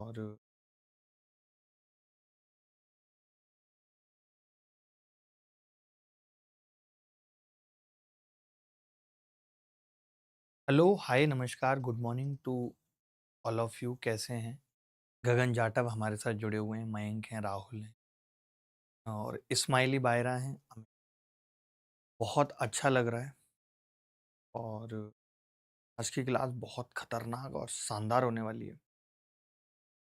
और hello, hi, नमस्कार, good morning to all of you. कैसे हैं? गगन जाटव हमारे साथ जुड़े हुए हैं, मयंक हैं, राहुल हैं और इस्माइली बायरा हैं। हमें बहुत अच्छा लग रहा है और आज की क्लास बहुत खतरनाक और शानदार होने वाली है।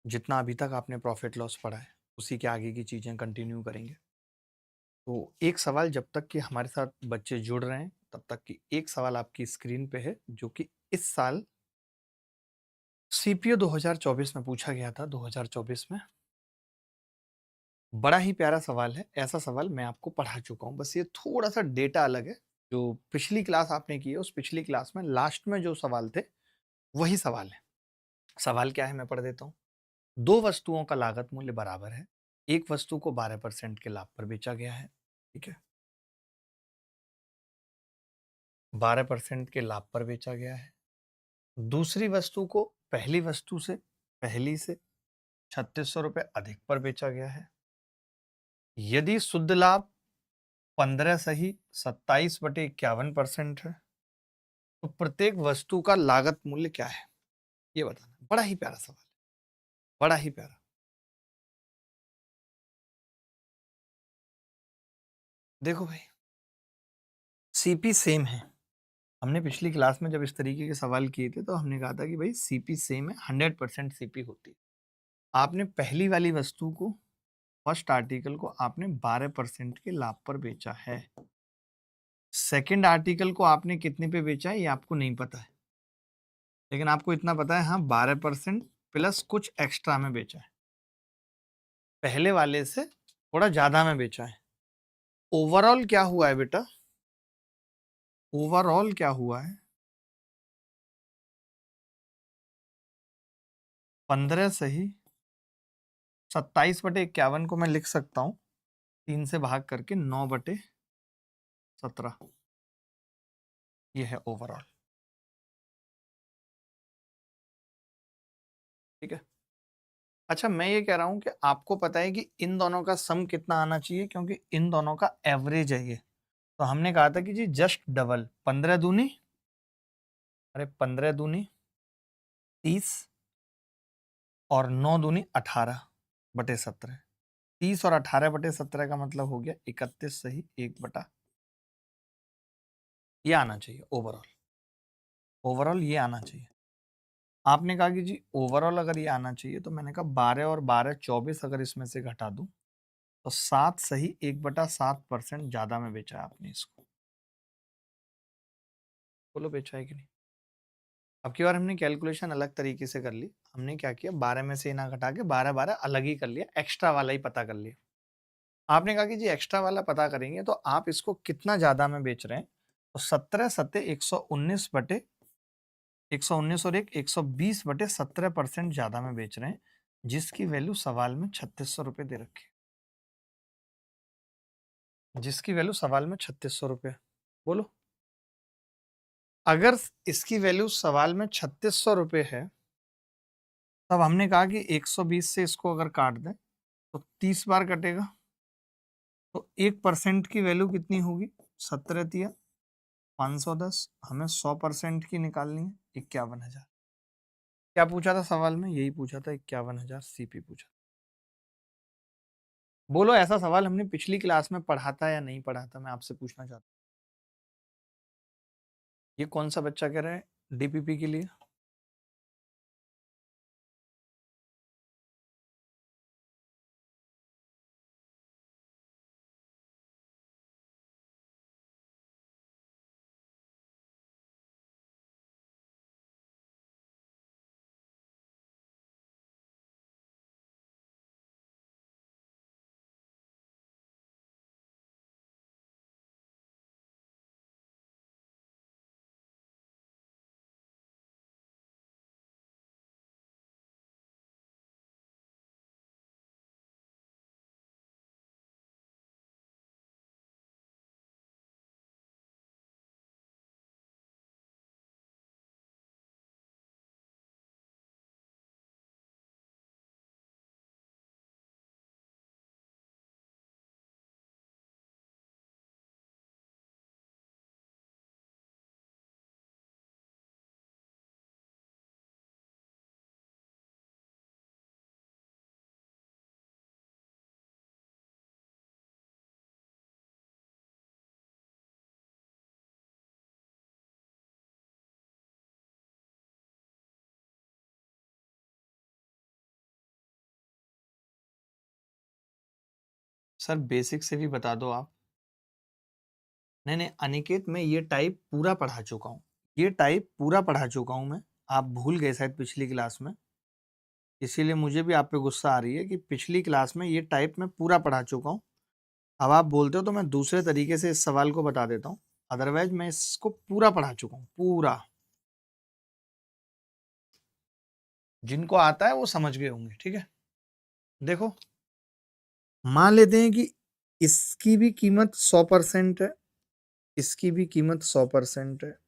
जितना अभी तक आपने प्रॉफिट लॉस पढ़ा है उसी के आगे की चीज़ें कंटिन्यू करेंगे। तो एक सवाल जब तक कि हमारे साथ बच्चे जुड़ रहे हैं तब तक कि एक सवाल आपकी स्क्रीन पे है जो कि इस साल सीपीओ 2024 में पूछा गया था। 2024 में बड़ा ही प्यारा सवाल है। ऐसा सवाल मैं आपको पढ़ा चुका हूँ, बस ये थोड़ा सा डेटा अलग है। जो पिछली क्लास आपने की है उस पिछली क्लास में लास्ट में जो सवाल थे वही सवाल है। सवाल क्या है मैं पढ़ देता हूँ। दो वस्तुओं का लागत मूल्य बराबर है। एक वस्तु को 12% के लाभ पर बेचा गया है। ठीक है, 12% के लाभ पर बेचा गया है। दूसरी वस्तु को पहली से 3600 रुपये अधिक पर बेचा गया है। यदि शुद्ध लाभ 15 सही 27/51% है तो प्रत्येक वस्तु का लागत मूल्य क्या है ये बताना। बड़ा ही प्यारा सवाल है, बड़ा ही प्यारा। देखो भाई, सीपी सेम है। हमने पिछली क्लास में जब इस तरीके के सवाल किए थे तो हमने कहा था कि भाई सीपी सेम है, 100% सीपी होती है। आपने पहली वाली वस्तु को, फर्स्ट आर्टिकल को आपने 12% के लाभ पर बेचा है। सेकंड आर्टिकल को आपने कितने पे बेचा है ये आपको नहीं पता है, लेकिन आपको इतना पता है हाँ 12% प्लस कुछ एक्स्ट्रा में बेचा है। पहले वाले से थोड़ा ज्यादा में बेचा है। ओवरऑल क्या हुआ है बेटा? ओवरऑल क्या हुआ है? 15 सही 27/51 को मैं लिख सकता हूँ 3 से भाग करके 9/17। ये है ओवरऑल। ठीक है। अच्छा, मैं ये कह रहा हूं कि आपको पता है कि इन दोनों का सम कितना आना चाहिए, क्योंकि इन दोनों का एवरेज है ये। तो हमने कहा था कि जी जस्ट डबल, 15 दूनी, अरे 15 दूनी 30 और 9 दूनी 18/17। 30 और 18/17 का मतलब हो गया 31 सही 1/। ये आना चाहिए ओवरऑल। ओवरऑल ये आना चाहिए। आपने कहा कि जी ओवरऑल अगर ये आना चाहिए तो मैंने कहा 12 और 12 24, अगर इसमें से घटा दूं तो 7 सही 1/7% ज्यादा में बेचा है आपने इसको। बोलो बेचा है कि नहीं? अब की बार हमने कैलकुलेशन अलग तरीके से कर ली। हमने क्या किया, 12 में से ना घटा के 12 12 अलग ही कर लिया, एक्स्ट्रा वाला ही पता कर लिया। आपने कहा कि जी एक्स्ट्रा वाला पता करेंगे तो आप इसको कितना ज्यादा में बेच रहे हैं, तो 17 सत्ते 119 और एक 120/17% ज्यादा में बेच रहे हैं, जिसकी वैल्यू सवाल में 3600 रुपये दे रखी है। जिसकी वैल्यू सवाल में 3600 रुपये। बोलो, अगर इसकी वैल्यू सवाल में 3600 रुपये है तब हमने कहा कि 120 से इसको अगर काट दें तो 30 बार कटेगा, तो 1% की वैल्यू कितनी होगी? 17 510। हमें 100% की निकालनी है, 51,000। क्या पूछा था सवाल में? यही पूछा था, 51,000 सीपी पूछा। बोलो, ऐसा सवाल हमने पिछली क्लास में पढ़ा था या नहीं पढ़ा था? मैं आपसे पूछना चाहता हूँ। ये कौन सा बच्चा कह रहा है डीपीपी के लिए? सर बेसिक से भी बता दो आप। नहीं नहीं अनिकेत, मैं ये टाइप पूरा पढ़ा चुका हूँ, ये टाइप पूरा पढ़ा चुका हूँ मैं। आप भूल गए शायद पिछली क्लास में, इसीलिए मुझे भी आप पे गुस्सा आ रही है कि पिछली क्लास में ये टाइप मैं पूरा पढ़ा चुका हूँ। अब आप बोलते हो तो मैं दूसरे तरीके से इस सवाल को बता देता हूँ, अदरवाइज मैं इसको पूरा पढ़ा चुका हूँ पूरा। जिनको आता है वो समझ गए होंगे, ठीक है। देखो, मान लेते हैं कि इसकी भी कीमत 100% है, इसकी भी कीमत 100% है,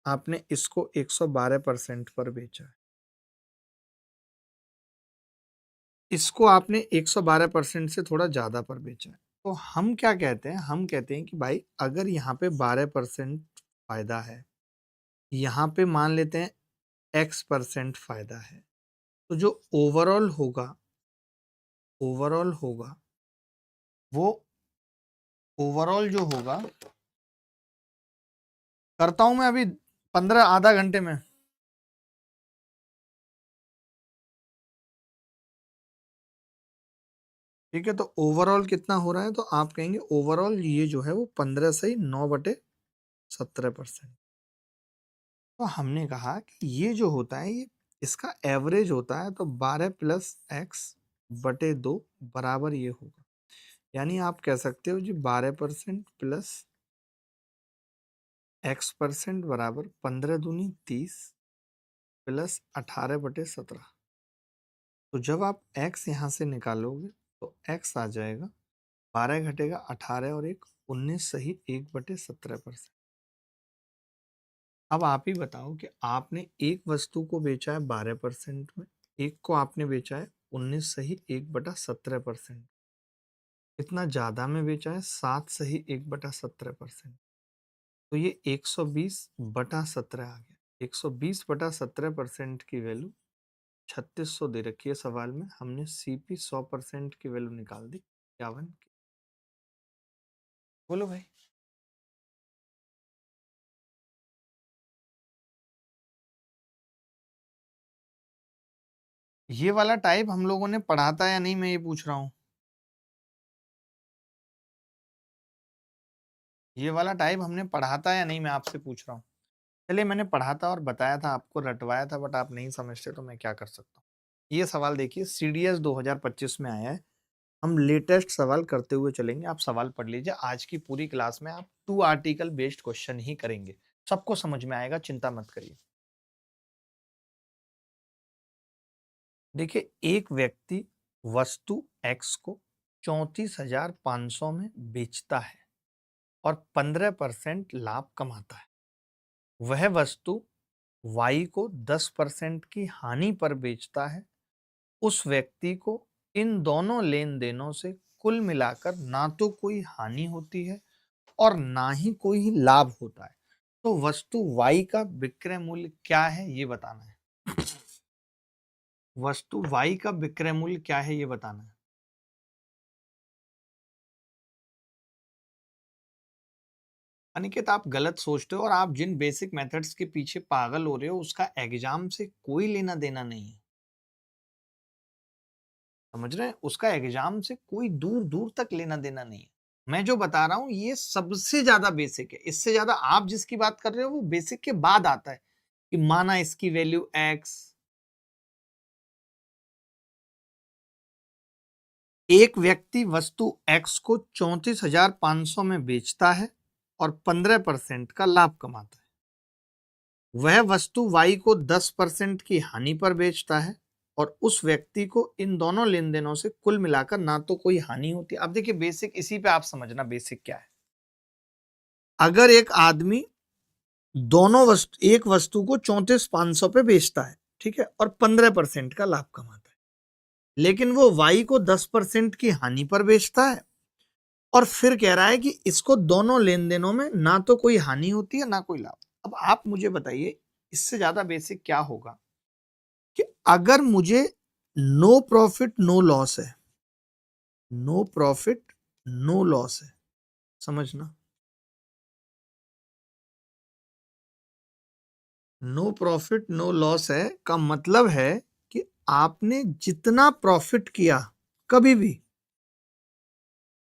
आपने इसको 112% पर बेचा है, इसको आपने 112% से थोड़ा ज्यादा पर बेचा है। तो हम क्या कहते हैं, हम कहते हैं कि भाई अगर यहाँ पे 12% फायदा है, यहाँ पे मान लेते हैं x% फायदा है, तो जो ओवरऑल होगा वो ओवरऑल जो होगा, करता हूं मैं अभी 15 आधा घंटे में। ठीक है, तो ओवरऑल कितना हो रहा है, तो आप कहेंगे ओवरऑल ये जो है वो 15 से 9/17%। तो हमने कहा कि ये जो होता है ये इसका एवरेज होता है, तो 12+x/2 बराबर ये होगा। यानी आप कह सकते हो जी 12% प्लस x% बराबर 15×2 = 30 प्लस 18/17। तो जब आप x यहाँ से निकालोगे तो x आ जाएगा 12 घटेगा 18 और 1 19 सही 1/17%। अब आप ही बताओ कि आपने एक वस्तु को बेचा है 12% में, एक को आपने बेचा है 19 सही 1/17%। इतना ज्यादा में बेचा है 7 सही 1/17%। तो ये 120/17 आ गया। 120/17% की वैल्यू 3600 दे रखी है सवाल में, हमने सीपी 100% की वैल्यू निकाल दी 51 की। बोलो भाई। ये वाला टाइप हम लोगों ने पढ़ा था या नहीं, मैं ये पूछ रहा हूँ। ये वाला टाइप हमने पढ़ा था या नहीं, मैं आपसे पूछ रहा हूँ। चलिए, मैंने पढ़ा था और बताया था आपको, रटवाया था, बट आप नहीं समझते तो मैं क्या कर सकता हूँ। ये सवाल देखिए, सीडीएस 2025 में आया है। हम लेटेस्ट सवाल करते हुए चलेंगे, आप सवाल पढ़ लीजिए। आज की पूरी क्लास में आप 2 आर्टिकल बेस्ड क्वेश्चन ही करेंगे, सबको समझ में आएगा, चिंता मत करिए। देखिए, एक व्यक्ति वस्तु एक्स को 34,500 में बेचता है और 15% लाभ कमाता है। वह वस्तु वाई को 10% की हानि पर बेचता है। उस व्यक्ति को इन दोनों लेन देनों से कुल मिलाकर ना तो कोई हानि होती है और ना ही कोई लाभ होता है। तो वस्तु वाई का विक्रय मूल्य क्या है ये बताना है। वस्तु वाई का विक्रय मूल्य क्या है ये बताना है। अनिकेत, आप गलत सोचते हो और आप जिन बेसिक मेथड्स के पीछे पागल हो रहे हो उसका एग्जाम से कोई लेना देना नहीं है। समझ रहे हैं, उसका एग्जाम से कोई दूर दूर तक लेना देना नहीं है। मैं जो बता रहा हूं ये सबसे ज्यादा बेसिक है। इससे ज्यादा आप जिसकी बात कर रहे हो वो बेसिक के बाद आता है कि माना इसकी वैल्यू एक्स। एक व्यक्ति वस्तु एक्स को 34,500 में बेचता है और 15% का लाभ कमाता है। वह वस्तु वाई को 10% की हानि पर बेचता है और उस व्यक्ति को इन दोनों लेन देनों से कुल मिलाकर ना तो कोई हानि होती है। अब देखिए, बेसिक इसी पे आप समझना बेसिक क्या है। अगर एक आदमी एक वस्तु को 34,500 पे बेचता है, ठीक है, और 15% का लाभ कमाता है, लेकिन वो वाई को 10% की हानि पर बेचता है और फिर कह रहा है कि इसको दोनों लेन देनों में ना तो कोई हानि होती है ना कोई लाभ। अब आप मुझे बताइए इससे ज्यादा बेसिक क्या होगा कि अगर मुझे नो प्रॉफिट नो लॉस है, नो प्रॉफिट नो लॉस है, समझना, नो प्रॉफिट नो लॉस है का मतलब है कि आपने जितना प्रॉफिट किया कभी भी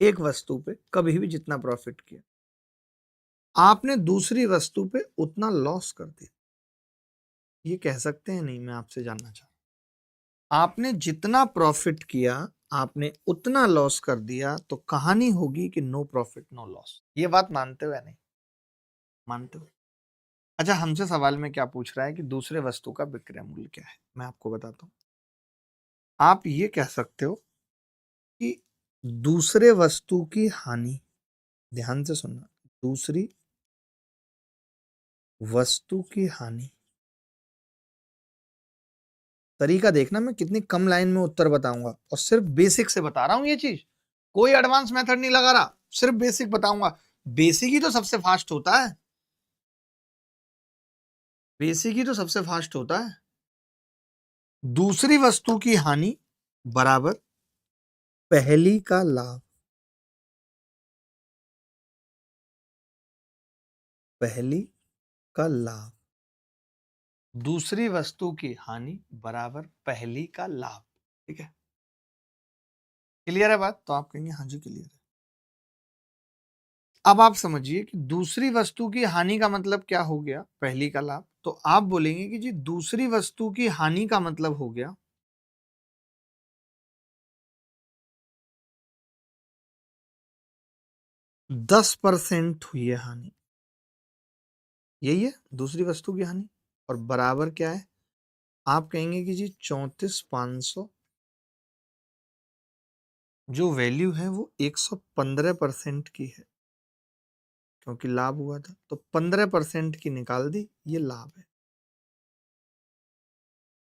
एक वस्तु पे कभी भी जितना प्रॉफिट किया, आपने दूसरी वस्तु पे उतना लॉस कर दिया, ये कह सकते हैं नहीं? मैं आपसे जानना चाहता हूं, आपने जितना प्रॉफिट किया आपने उतना लॉस कर दिया, तो कहानी होगी कि नो प्रॉफिट नो लॉस। ये बात मानते हो या नहीं? मानते हो? अच्छा, हमसे सवाल में क्या पूछ रहा है कि दूसरे वस्तु का विक्रय मूल्य क्या है? मैं आपको बताता हूं। आप ये कह सकते हो कि दूसरे वस्तु की हानि, ध्यान से सुनना, दूसरी वस्तु की हानि, तरीका देखना, मैं कितनी कम लाइन में उत्तर बताऊंगा और सिर्फ बेसिक से बता रहा हूं ये चीज, कोई एडवांस मेथड नहीं लगा रहा, सिर्फ बेसिक बताऊंगा। बेसिक ही तो सबसे फास्ट होता है, बेसिक ही तो सबसे फास्ट होता है। दूसरी वस्तु की हानि बराबर पहली का लाभ, पहली का लाभ, दूसरी वस्तु की हानि बराबर पहली का लाभ। ठीक है, क्लियर है बात? तो आप कहेंगे हाँ जी क्लियर है। अब आप समझिए कि दूसरी वस्तु की हानि का मतलब क्या हो गया, पहली का लाभ। तो आप बोलेंगे कि जी दूसरी वस्तु की हानि का मतलब हो गया 10% हुई है हानि, यही है दूसरी वस्तु की हानि। और बराबर क्या है? आप कहेंगे कि जी 34,500 जो वैल्यू है वो 115% की है, क्योंकि लाभ हुआ था तो 15% की निकाल दी, ये लाभ है।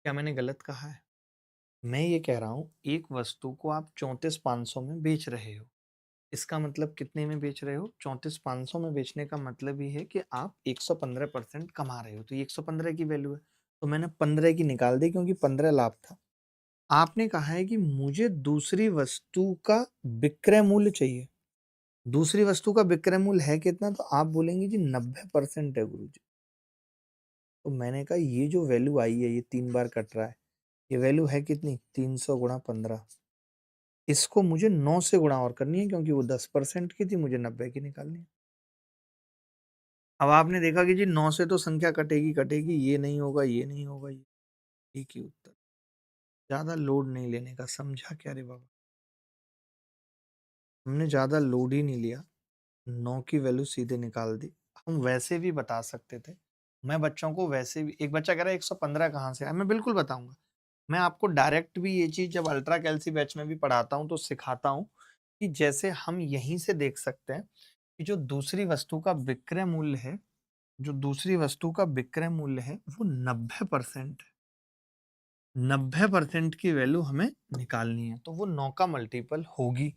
क्या मैंने गलत कहा है? मैं ये कह रहा हूं एक वस्तु को आप 34,500 में बेच रहे हो, इसका मतलब कितने में बेच रहे हो? 34,500 में बेचने का मतलब ही है कि आप 115% कमा रहे हो, तो ये 115 की वैल्यू है, तो मैंने 15 की निकाल दी क्योंकि 15 लाभ था। आपने कहा है कि मुझे दूसरी वस्तु का विक्रय मूल्य चाहिए, दूसरी वस्तु का विक्रय मूल्य है कितना? तो आप बोलेंगे जी 90% है गुरुजी। तो मैंने कहा ये जो वैल्यू आई है, ये 3 बार कट रहा है, ये वैल्यू है कितनी? 300 गुणा 15। इसको मुझे 9 से गुणा और करनी है, क्योंकि वो 10% की थी, मुझे 90 की निकालनी है। अब आपने देखा कि जी 9 से तो संख्या कटेगी कटेगी, ये नहीं होगा, ये नहीं होगा, ये एक ही उत्तर। ज्यादा लोड नहीं लेने का, समझा क्या रे बाबा? हमने ज्यादा लोड ही नहीं लिया, 9 की वैल्यू सीधे निकाल दी। हम वैसे भी बता सकते थे, मैं बच्चों को वैसे भी, एक बच्चा कह रहा है 115 कहाँ से आया, मैं बिल्कुल बताऊंगा। मैं आपको डायरेक्ट भी ये चीज जब अल्ट्रा कैल्सी बैच में भी पढ़ाता हूँ तो सिखाता हूँ कि जैसे हम यहीं से देख सकते हैं कि जो दूसरी वस्तु का विक्रय मूल्य है, जो दूसरी वस्तु का विक्रय मूल्य है वो 90% है। 90% की वैल्यू हमें निकालनी है, तो वो 9 का मल्टीपल होगी,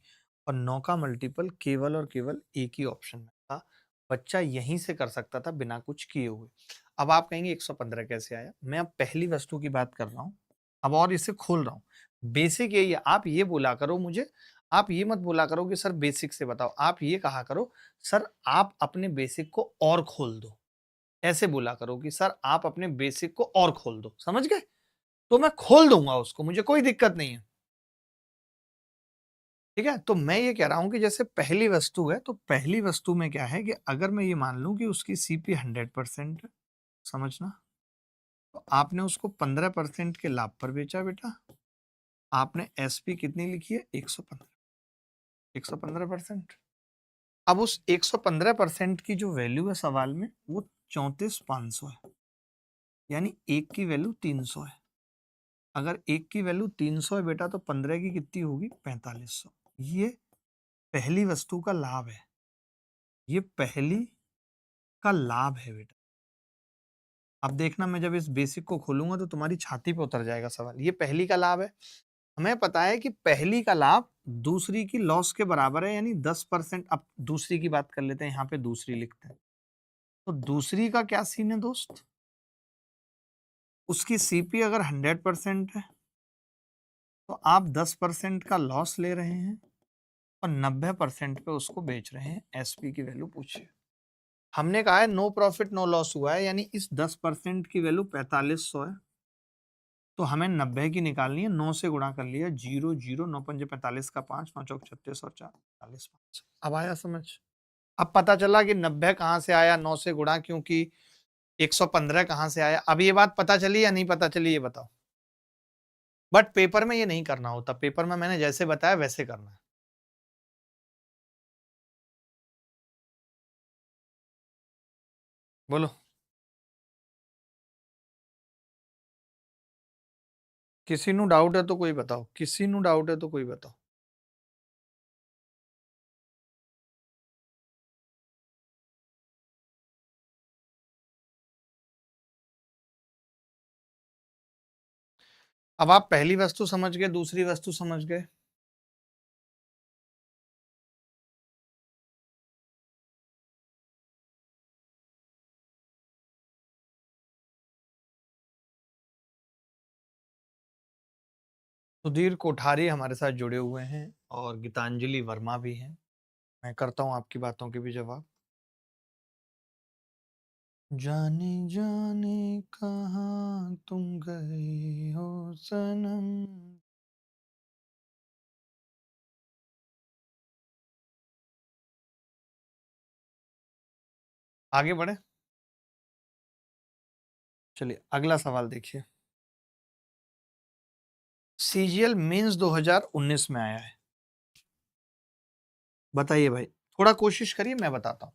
और 9 का मल्टीपल केवल और केवल एक ही ऑप्शन में था। बच्चा यहीं से कर सकता था बिना कुछ किए हुए। अब आप कहेंगे 115 कैसे आया? मैं अब पहली वस्तु की बात कर रहा हूँ, अब और इसे खोल रहा हूँ। बेसिक यही है, आप ये बोला करो मुझे, आप ये मत बोला करो कि सर बेसिक से बताओ, आप ये कहा करो सर आप अपने बेसिक को और खोल दो। ऐसे बोला करो कि सर आप अपने बेसिक को और खोल दो, समझ गए? तो मैं खोल दूंगा उसको, मुझे कोई दिक्कत नहीं है। ठीक है, तो मैं ये कह रहा हूं कि जैसे पहली वस्तु है, तो पहली वस्तु में क्या है कि अगर मैं ये मान लूं कि उसकी सीपी 100% है, समझना, तो आपने उसको 15% के लाभ पर बेचा बेटा, आपने एसपी कितनी लिखी है? 115, 115%। अब उस 115% की जो वैल्यू है सवाल में वो 34,500 है, यानी एक की वैल्यू 300 है। अगर एक की वैल्यू 300 है बेटा, तो 15 की कितनी होगी? 4500। ये पहली वस्तु का लाभ है, ये पहली का लाभ है बेटा। अब देखना, मैं जब इस बेसिक को खोलूंगा तो तुम्हारी छाती पे उतर जाएगा सवाल। ये पहली का लाभ है, हमें पता है कि पहली का लाभ दूसरी की लॉस के बराबर है, यानी 10%। अब दूसरी की बात कर लेते हैं, यहाँ पे दूसरी लिखते हैं। तो दूसरी का क्या सीन है दोस्त? उसकी सीपी अगर 100% है, तो आप 10% का लॉस ले रहे हैं और 90% पे उसको बेच रहे हैं। एसपी की वैल्यू पूछिए। हमने कहा है नो प्रॉफिट नो लॉस हुआ है, यानी इस 10% की वैल्यू 4500 है। तो हमें 90 की निकालनी है, 9 से गुणा कर लिया, 0 0 9 पंजे 45 का 5 9 चौक 36 और 4 45 5। अब आया समझ? अब पता चला कि 90 कहाँ से आया 9 से गुणा, क्योंकि 115 कहाँ से आया। अब ये बात पता चली या नहीं पता चली, ये बताओ। बट पेपर में ये नहीं करना होता, पेपर में मैंने जैसे बताया वैसे करना है। बोलो। किसी नु डाउट है तो कोई बताओ, किसी नु डाउट है तो कोई बताओ। अब आप पहली वस्तु समझ गए, दूसरी वस्तु समझ गए। सुधीर कोठारी हमारे साथ जुड़े हुए हैं और गीतांजलि वर्मा भी हैं। मैं करता हूं आपकी बातों के भी जवाब। जाने जाने कहाँ तुम गए हो सनम। आगे बढ़े। चलिए अगला सवाल देखिए। सीजीएल मेंस 2019 में आया है। बताइए भाई, थोड़ा कोशिश करिए, मैं बताता हूं।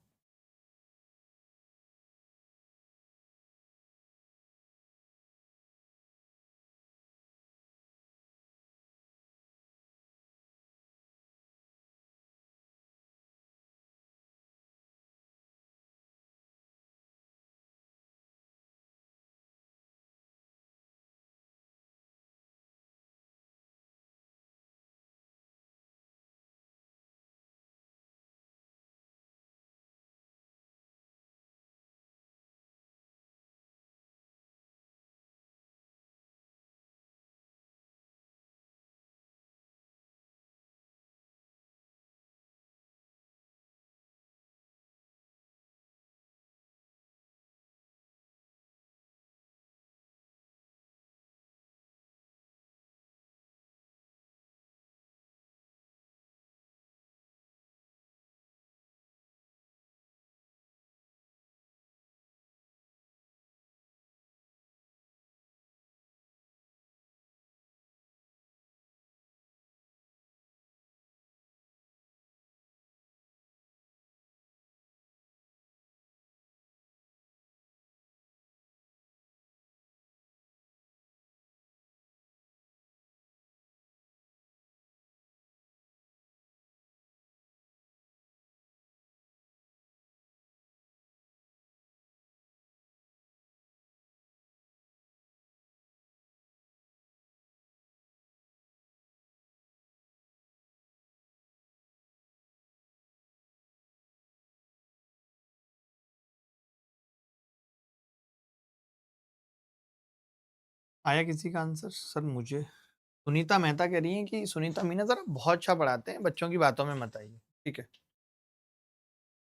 आया किसी का आंसर? सर मुझे सुनीता मेहता कह रही है कि सुनीता मीना जरा बहुत अच्छा पढ़ाते हैं, बच्चों की बातों में मत आइए। ठीक है,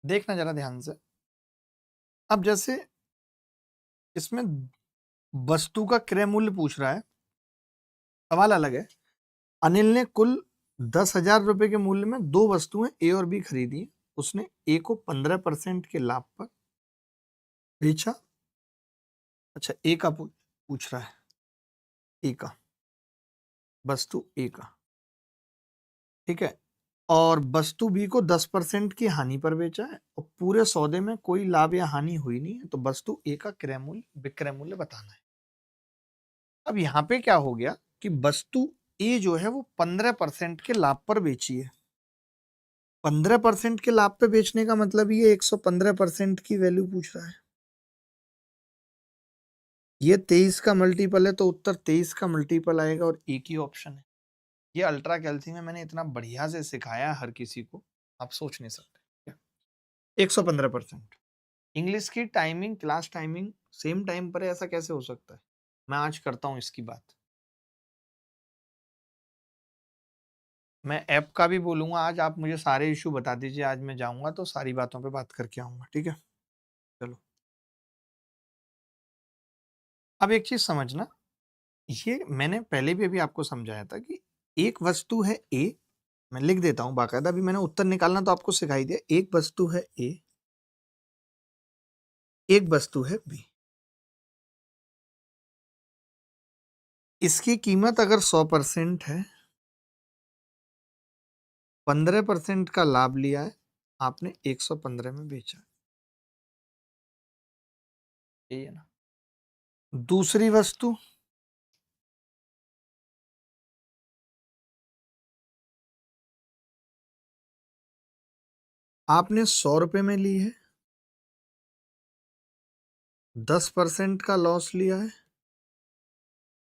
देखना जरा ध्यान से। अब जैसे इसमें वस्तु का क्रय मूल्य पूछ रहा है, सवाल अलग है। अनिल ने कुल 10,000 रुपए के मूल्य में दो वस्तुएं ए और बी खरीदी। उसने ए को 15% के लाभ पर बेचा। अच्छा, ए का पूछ रहा है, ए का, वस्तु ए का, ठीक है। और वस्तु बी को 10% की हानि पर बेचा है और पूरे सौदे में कोई लाभ या हानि हुई नहीं है, तो वस्तु ए का क्रय मूल्य विक्रय मूल्य बताना है। अब यहाँ पे क्या हो गया कि वस्तु ए जो है वो 15% के लाभ पर बेची है। 15% के लाभ पे बेचने का मतलब ये 115% की वैल्यू पूछ रहा है। ये 23 का मल्टीपल है, तो उत्तर 23 का मल्टीपल आएगा और एक ही ऑप्शन है। ये अल्ट्रा कैल्सी में मैंने इतना बढ़िया से सिखाया हर किसी को, आप सोच नहीं सकते। 115%। इंग्लिश की timing, class timing same time पर है, ऐसा कैसे हो सकता है? मैं आज करता हूं इसकी बात। मैं ऐप का भी बोलूंगा आज, आप मुझे सारे इशू बता दीजिए, आज मैं जाऊंगा तो सारी बातों पे बात करके आऊंगा। ठीक है, चलो। अब एक चीज समझना, ये मैंने पहले भी अभी आपको समझाया था कि एक वस्तु है ए, मैं लिख देता हूं बाकायदा, अभी मैंने उत्तर निकालना तो आपको सिखाई दिया। एक वस्तु है ए, एक वस्तु है बी। इसकी कीमत अगर 100% है, 15% का लाभ लिया है, आपने 115 में बेचा है। यही है ना। दूसरी वस्तु आपने 100 रुपए में ली है, 10% का लॉस लिया है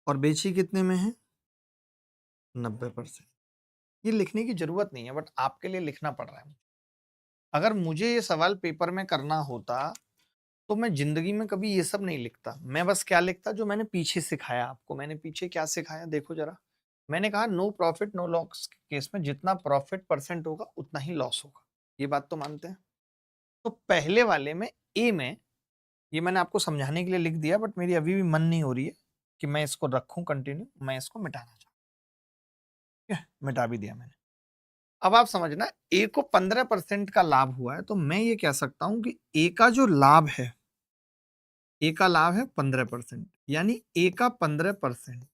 और बेची कितने में है? 90%। ये लिखने की जरूरत नहीं है, बट आपके लिए लिखना पड़ रहा है। अगर मुझे ये सवाल पेपर में करना होता तो मैं जिंदगी में कभी ये सब नहीं लिखता। मैं बस क्या लिखता, जो मैंने पीछे सिखाया आपको। मैंने पीछे क्या सिखाया देखो जरा। मैंने कहा no profit no loss case में जितना प्रॉफिट परसेंट होगा उतना ही लॉस होगा। ये बात तो मानते हैं। तो पहले वाले में ए में ये मैंने आपको समझाने के लिए लिख दिया, बट मेरी अभी भी मन नहीं हो रही है कि मैं इसको रखूं कंटिन्यू। मैं इसको मिटाना चाहता हूं। ठीक है, मिटा भी दिया मैंने। अब आप समझना, ए को 15% का लाभ हुआ है, तो मैं ये कह सकता हूं कि ए का जो लाभ है, ए का लाभ है 15%, यानी ए का 15%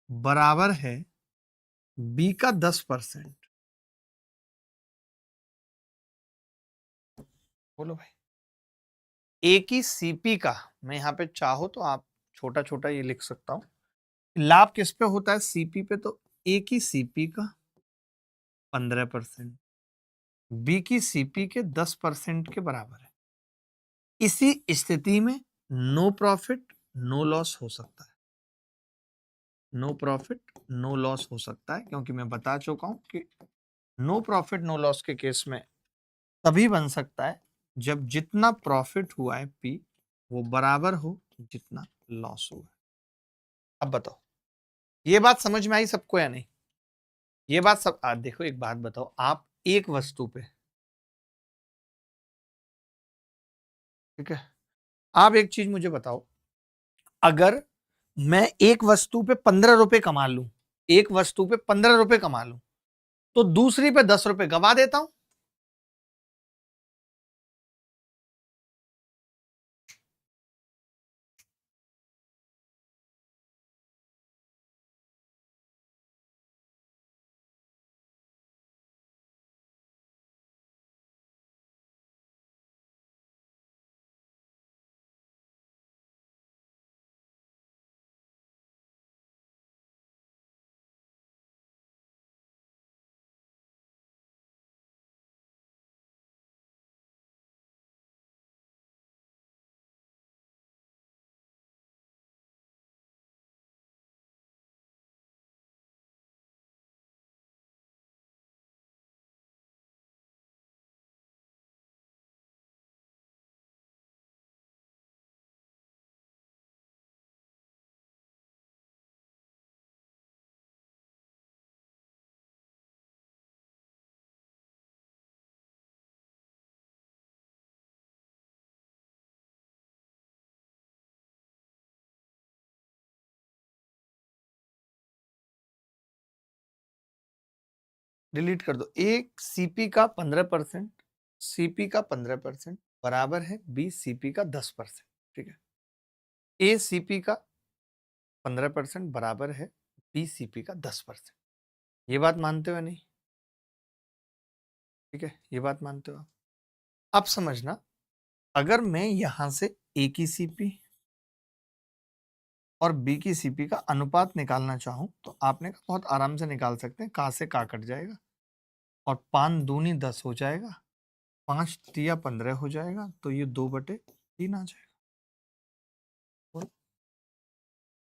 बराबर है बी का 10%। बोलो भाई, ए की सीपी का, मैं यहां पे चाहो तो आप छोटा छोटा ये लिख सकता हूं, लाभ किस पे होता है? सीपी पे। तो ए की सीपी का 15% बी की सीपी के 10% के बराबर है। इसी स्थिति में नो प्रॉफिट नो लॉस हो सकता है। नो प्रॉफिट नो लॉस हो सकता है, क्योंकि मैं बता चुका हूं कि नो प्रॉफिट नो लॉस के केस में तभी बन सकता है जब जितना प्रॉफिट हुआ है पी वो बराबर हो जितना लॉस हुआ है। अब बताओ, ये बात समझ में आई सबको या नहीं? ये बात सब देखो, एक बात बताओ, आप एक वस्तु पे, ठीक है, आप एक चीज मुझे बताओ, अगर मैं एक वस्तु पे 15 रुपए कमा लूं, एक वस्तु पे 15 रुपए कमा लूं, तो दूसरी पे 10 रुपए गवा देता हूं। डिलीट कर दो। एक सीपी का 15%, सीपी का 15% बराबर है बी सीपी का 10%। ठीक है, ए सीपी का 15% बराबर है बी सीपी का 10%। ये बात मानते हो या नहीं? ठीक है, ये बात मानते हो आप? अब समझना, अगर मैं यहां से ए की सीपी और बी की सीपी का अनुपात निकालना चाहूं तो आपने कहा बहुत आराम से निकाल सकते हैं। का से का कट जाएगा और 5 दूनी 10 हो जाएगा, 5 तिया 15 हो जाएगा, तो ये 2/3 आ जाएगा।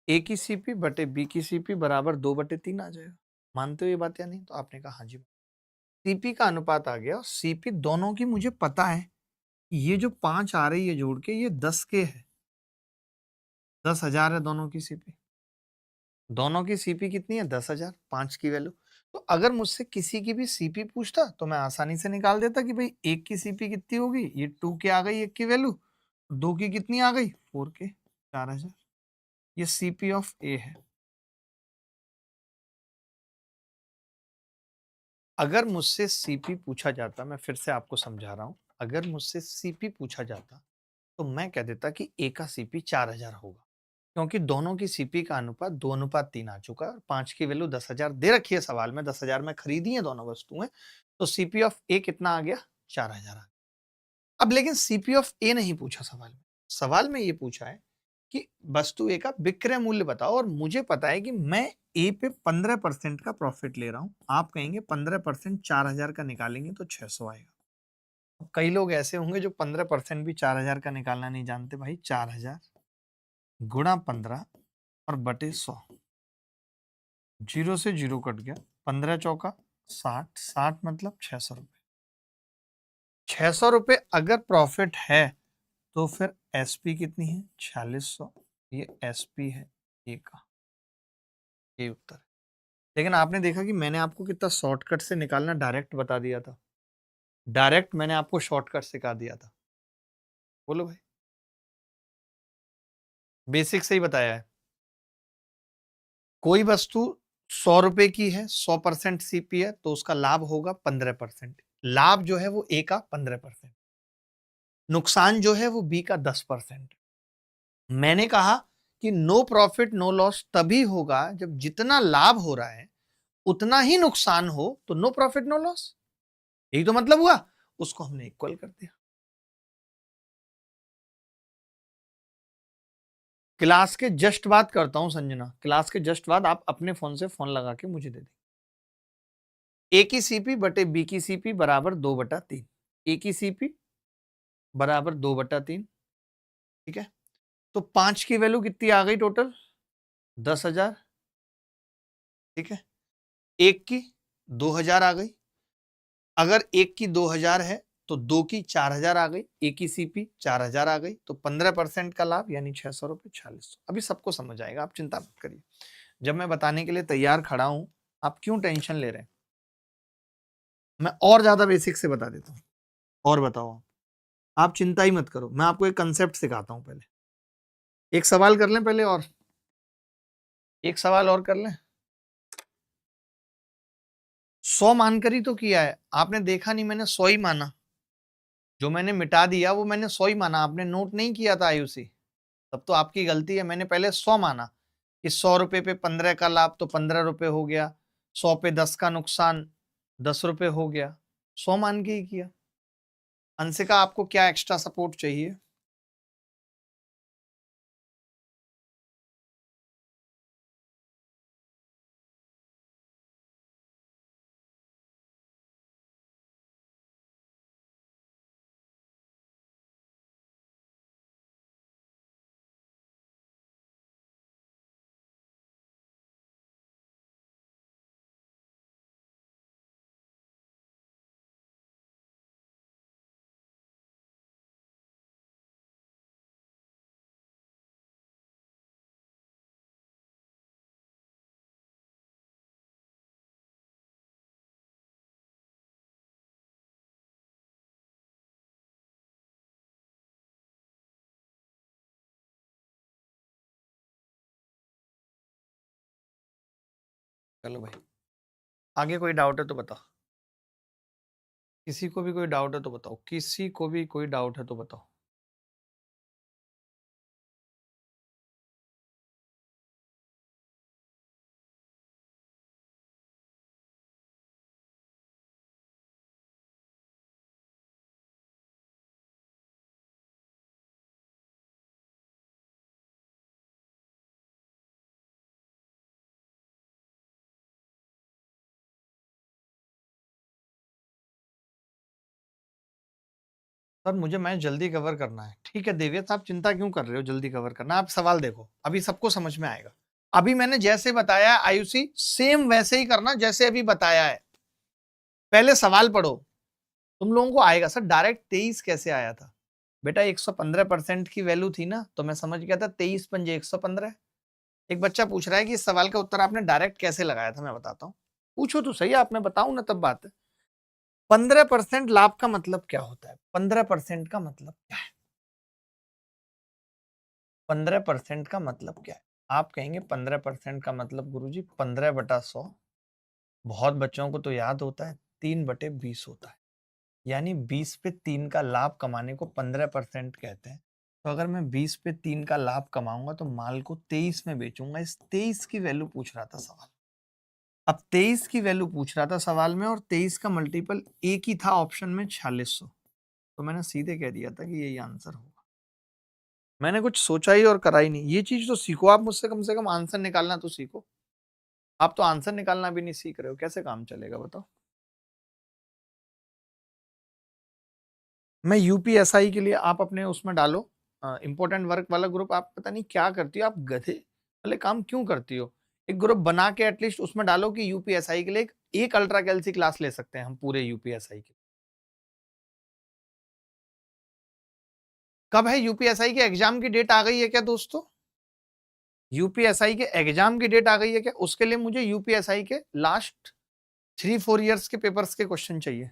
ए की सीपी बटे बी की सीपी बराबर 2/3 आ जाएगा। मानते हो ये बात या नहीं? तो आपने कहा हाँ जी। सीपी का अनुपात आ गया और सीपी दोनों की मुझे पता है, ये जो 5 आ रही है जोड़ के ये 10 के है, 10,000 है दोनों की सीपी। दोनों की सीपी कितनी है? 10,000, 5 की वैल्यू। तो अगर मुझसे किसी की भी सीपी पूछता तो मैं आसानी से निकाल देता कि भाई एक की सीपी कितनी होगी, ये 2 के आ गई एक की वैल्यू, 2 की कितनी आ गई 4 के, 4,000। ये सीपी ऑफ ए है। अगर मुझसे सीपी पूछा जाता, मैं फिर से आपको समझा रहा हूं, अगर मुझसे सीपी पूछा जाता तो मैं कह देता कि ए का सीपी 4000 होगा, क्योंकि दोनों की सीपी का अनुपात 2:3 आ चुका है और 5 की वैल्यू 10,000 दे रखी है सवाल में, 10,000 में खरीदी है दोनों वस्तुएं, तो सीपी ऑफ ए कितना आ गया? 4000 आ गया। अब लेकिन सीपी ऑफ ए नहीं पूछा सवाल में, सवाल में ये पूछा है कि वस्तु ए का विक्रय मूल्य बताओ, और मुझे पता है कि मैं ए पे 15% का प्रॉफिट ले रहा हूं। आप कहेंगे 15% 4000 का निकालेंगे तो 600 आएगा। अब कई लोग ऐसे होंगे जो 15% भी 4000 का निकालना नहीं जानते। भाई 4000 गुणा 15 और बटे 100, जीरो से जीरो कट गया, 15 चौका 60, 60 मतलब 600 रुपए। 600 रुपए अगर प्रॉफिट है तो फिर एसपी कितनी है? 4600। ये एसपी है ए का, ये उत्तर है। लेकिन आपने देखा कि मैंने आपको कितना शॉर्टकट से निकालना डायरेक्ट बता दिया था, डायरेक्ट मैंने आपको शॉर्टकट सिखा दिया था। बोलो भाई, बेसिक से ही बताया है। कोई वस्तु 100 रुपए की है, 100% सीपी है, तो उसका लाभ होगा 15%। लाभ जो है वो ए का 15%, नुकसान जो है वो बी का 10%। मैंने कहा कि नो प्रॉफिट नो लॉस तभी होगा जब जितना लाभ हो रहा है उतना ही नुकसान हो, तो नो प्रॉफिट नो लॉस, यही तो मतलब हुआ। उसको हमने इक्वल कर दिया। क्लास के जस्ट बाद करता हूं संजना, क्लास के जस्ट बाद आप अपने फोन से फोन लगा के मुझे दे दें। ए की सीपी बटे बी की सीपी बराबर 2/3। ए की सीपी बराबर 2/3, ठीक है। तो 5 की वैल्यू कितनी आ गई टोटल? 10,000, ठीक है। एक की 2,000 आ गई। अगर एक की 2,000 है तो दो की 4,000 आ गई। एक की सीपी 4,000 आ गई, तो 15% का लाभ यानी 600 रुपए 4600। अभी सबको समझ आएगा, आप चिंता मत करिए। जब मैं बताने के लिए तैयार खड़ा हूं, आप क्यों टेंशन ले रहे हैं? मैं और ज्यादा बेसिक से बता देता हूं। और बताओ, आप चिंता ही मत करो, मैं आपको एक कंसेप्ट सिखाता हूं। पहले एक सवाल कर लें, पहले और एक सवाल और कर लें। 100 मानकर ही तो किया है आपने, देखा नहीं मैंने 100 ही माना। जो मैंने मिटा दिया वो मैंने 100 ही माना, आपने नोट नहीं किया था आयुषी, तब तो आपकी गलती है। मैंने पहले 100 माना कि 100 रुपए पे 15 का लाभ तो 15 रुपए हो गया, 100 पे 10 का नुकसान 10 रुपए हो गया, 100 मान के ही किया। अंशिका, आपको क्या एक्स्ट्रा सपोर्ट चाहिए? चलो भाई, आगे कोई डाउट है तो बताओ। किसी को भी कोई डाउट है तो बताओ, किसी को भी कोई डाउट है तो बताओ। सर मुझे मैच जल्दी कवर करना है। ठीक है देवियत, आप चिंता क्यों कर रहे हो? जल्दी कवर करना, आप सवाल देखो, अभी सबको समझ में आएगा। अभी मैंने जैसे बताया आयुषी, सेम वैसे ही करना जैसे अभी बताया है। पहले सवाल पढ़ो, तुम लोगों को आएगा। सर डायरेक्ट 23 कैसे आया था? बेटा 115% की वैल्यू थी ना, तो मैं समझ गया था 23 पंजे 115। एक बच्चा पूछ रहा है कि इस सवाल का उत्तर आपने डायरेक्ट कैसे लगाया था? मैं बताता हूँ। पूछो तो सही, आप, मैं बताऊं ना तब बात है। 15% लाभ का मतलब क्या होता है? 15% का मतलब क्या है? 15% का मतलब क्या है? आप कहेंगे 15% का मतलब गुरुजी 15/100, बहुत बच्चों को तो याद होता है 3/20 होता है, यानी 20 पे 3 का लाभ कमाने को 15% कहते हैं। तो अगर मैं 20 पे 3 का लाभ कमाऊंगा तो माल को 23 में बेचूंगा। इस 23 की वैल्यू पूछ रहा था सवाल। अब 23 की वैल्यू पूछ रहा था सवाल में, और 23 का मल्टीपल एक ही था ऑप्शन में 4600, तो मैंने सीधे कह दिया था कि यही आंसर होगा। मैंने कुछ सोचा ही और करा ही नहीं। ये चीज तो सीखो आप मुझसे, कम से कम आंसर निकालना तो सीखो। आप तो आंसर निकालना भी नहीं सीख रहे हो, कैसे काम चलेगा बताओ। मैं यूपीएसआई के लिए आप अपने उसमें डालो इंपॉर्टेंट वर्क वाला ग्रुप। आप पता नहीं क्या करती हो, आप गधे वाले काम क्यों करती हो। एक ग्रुप बना के एटलीस्ट उसमें डालो कि यूपीएसआई के लिए एक अल्ट्रा कैल्सी क्लास ले सकते हैं हम पूरे यूपीएसआई के। कब है यूपीएसआई के एग्जाम की डेट आ गई है क्या दोस्तों? यूपीएसआई के एग्जाम की डेट आ गई है क्या? उसके लिए मुझे यूपीएसआई के लास्ट 3-4 ईयर्स के पेपर्स के क्वेश्चन चाहिए।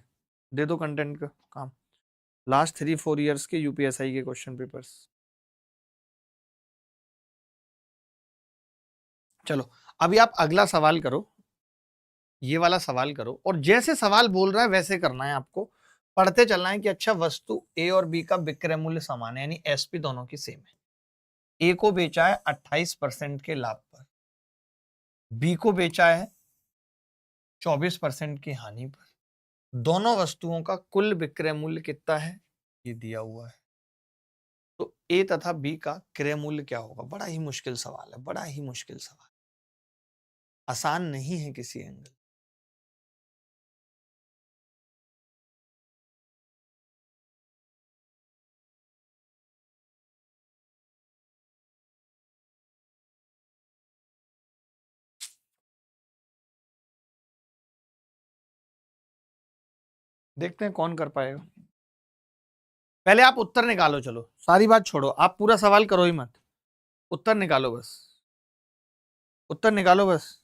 दे दो कंटेंट का काम, लास्ट 3-4 ईयर्स के यूपीएसआई के क्वेश्चन पेपर्स। चलो अभी आप अगला सवाल करो, ये वाला सवाल करो, और जैसे सवाल बोल रहा है वैसे करना है आपको। पढ़ते चलना है कि अच्छा वस्तु ए और बी का विक्रय मूल्य समान है, यानी एसपी दोनों की सेम है। ए को बेचा है 28% के लाभ पर, बी को बेचा है 24% की हानि पर। दोनों वस्तुओं का कुल विक्रय मूल्य कितना है, ये दिया हुआ है। तो ए तथा बी का क्रय मूल्य क्या होगा? बड़ा ही मुश्किल सवाल है, बड़ा ही मुश्किल सवाल, आसान नहीं है किसी एंगल। देखते हैं कौन कर पाएगा। पहले आप उत्तर निकालो, चलो सारी बात छोड़ो, आप पूरा सवाल करो ही मत, उत्तर निकालो बस, उत्तर निकालो बस।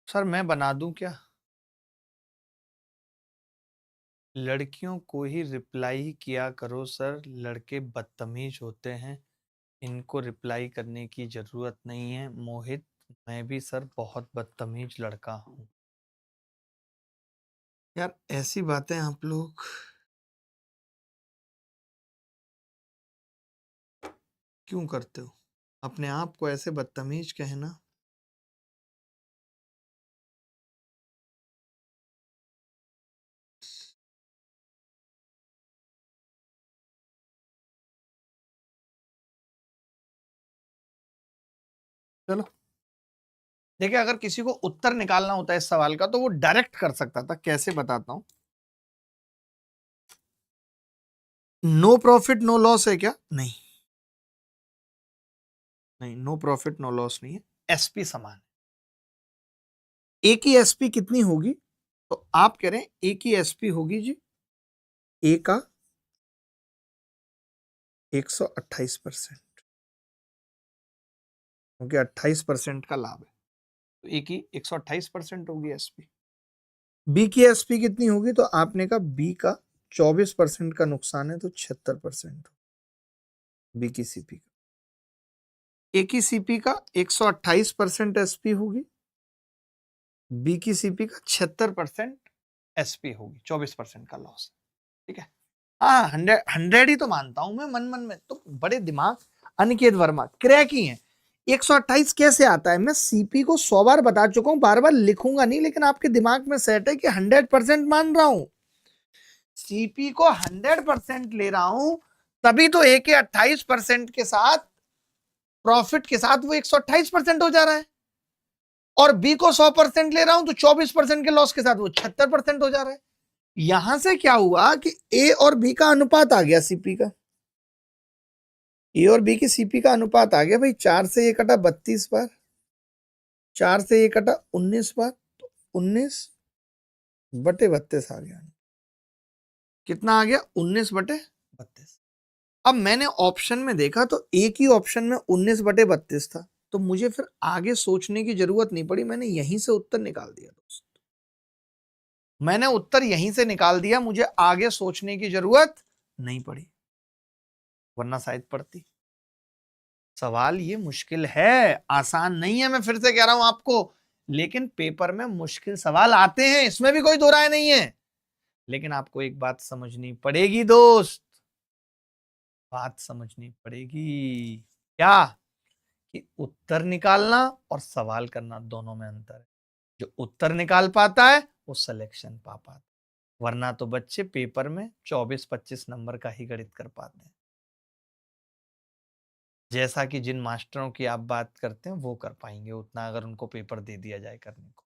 सर मैं बना दूं क्या? लड़कियों को ही रिप्लाई किया करो सर, लड़के बदतमीज होते हैं, इनको रिप्लाई करने की जरूरत नहीं है। मोहित, मैं भी सर बहुत बदतमीज लड़का हूं। यार ऐसी बातें आप लोग क्यों करते हो? अपने आप को ऐसे बदतमीज कहना। चलो देखिए, अगर किसी को उत्तर निकालना होता है इस सवाल का तो वो डायरेक्ट कर सकता था। कैसे बताता हूं। नो प्रॉफिट नो लॉस है क्या? नहीं, नहीं नो प्रॉफिट नो लॉस नहीं है, एसपी समान है। ए की एसपी कितनी होगी? तो आप कह रहे हैं ए की एसपी होगी जी, ए का 128%, क्योंकि 28% का लाभ है तो ए की 128% होगी एसपी। बी की एसपी कितनी होगी? तो आपने कहा बी का 24% का नुकसान है तो 76% बी की सीपी का। ए की सीपी का 128% एसपी होगी, बी की सीपी का 76% एसपी होगी, 24% का लॉस। ठीक है, हाँ 100 ही तो मानता हूं मैं मन मन में, तो बड़े दिमाग अनिकेत वर्मा क्रैक ही है। 128 कैसे आता है? मैं सीपी को 100 बार बता चुका हूं, बार बार लिखूंगा नहीं, लेकिन आपके दिमाग में सेट है कि 100% मान रहा हूं। सीपी को 100% ले रहा हूं, तभी तो ए के 28% के साथ प्रॉफिट के साथ वो 128% हो जा रहा है, और बी को 100% ले रहा हूं तो 24% के लॉस के साथ वो 76% हो जा रहा है। यहां से क्या हुआ कि ए और बी का अनुपात आ गया सीपी का, ए और बी की सीपी का अनुपात आ गया भाई। 4 से ये कटा 32 बार, 4 से ये कटा 19 बार, तो 19/32 आ गया। कितना आ गया? 19/32। अब मैंने ऑप्शन में देखा तो एक ही ऑप्शन में 19/32 था, तो मुझे फिर आगे सोचने की जरूरत नहीं पड़ी, मैंने यहीं से उत्तर निकाल दिया दोस्त। मैंने उत्तर यहीं से निकाल दिया, मुझे आगे सोचने की जरूरत नहीं पड़ी, वरना शायद पड़ती। सवाल ये मुश्किल है, आसान नहीं है, मैं फिर से कह रहा हूं आपको, लेकिन पेपर में मुश्किल सवाल आते हैं, इसमें भी कोई दो राय नहीं है। लेकिन आपको एक बात समझनी पड़ेगी दोस्त, बात समझनी पड़ेगी क्या, कि उत्तर निकालना और सवाल करना दोनों में अंतर है। जो उत्तर निकाल पाता है वो सिलेक्शन पा पाता है, वरना तो बच्चे पेपर में 24-25 नंबर का ही गणित कर पाते हैं। जैसा कि जिन मास्टरों की आप बात करते हैं वो कर पाएंगे उतना, अगर उनको पेपर दे दिया जाए करने को।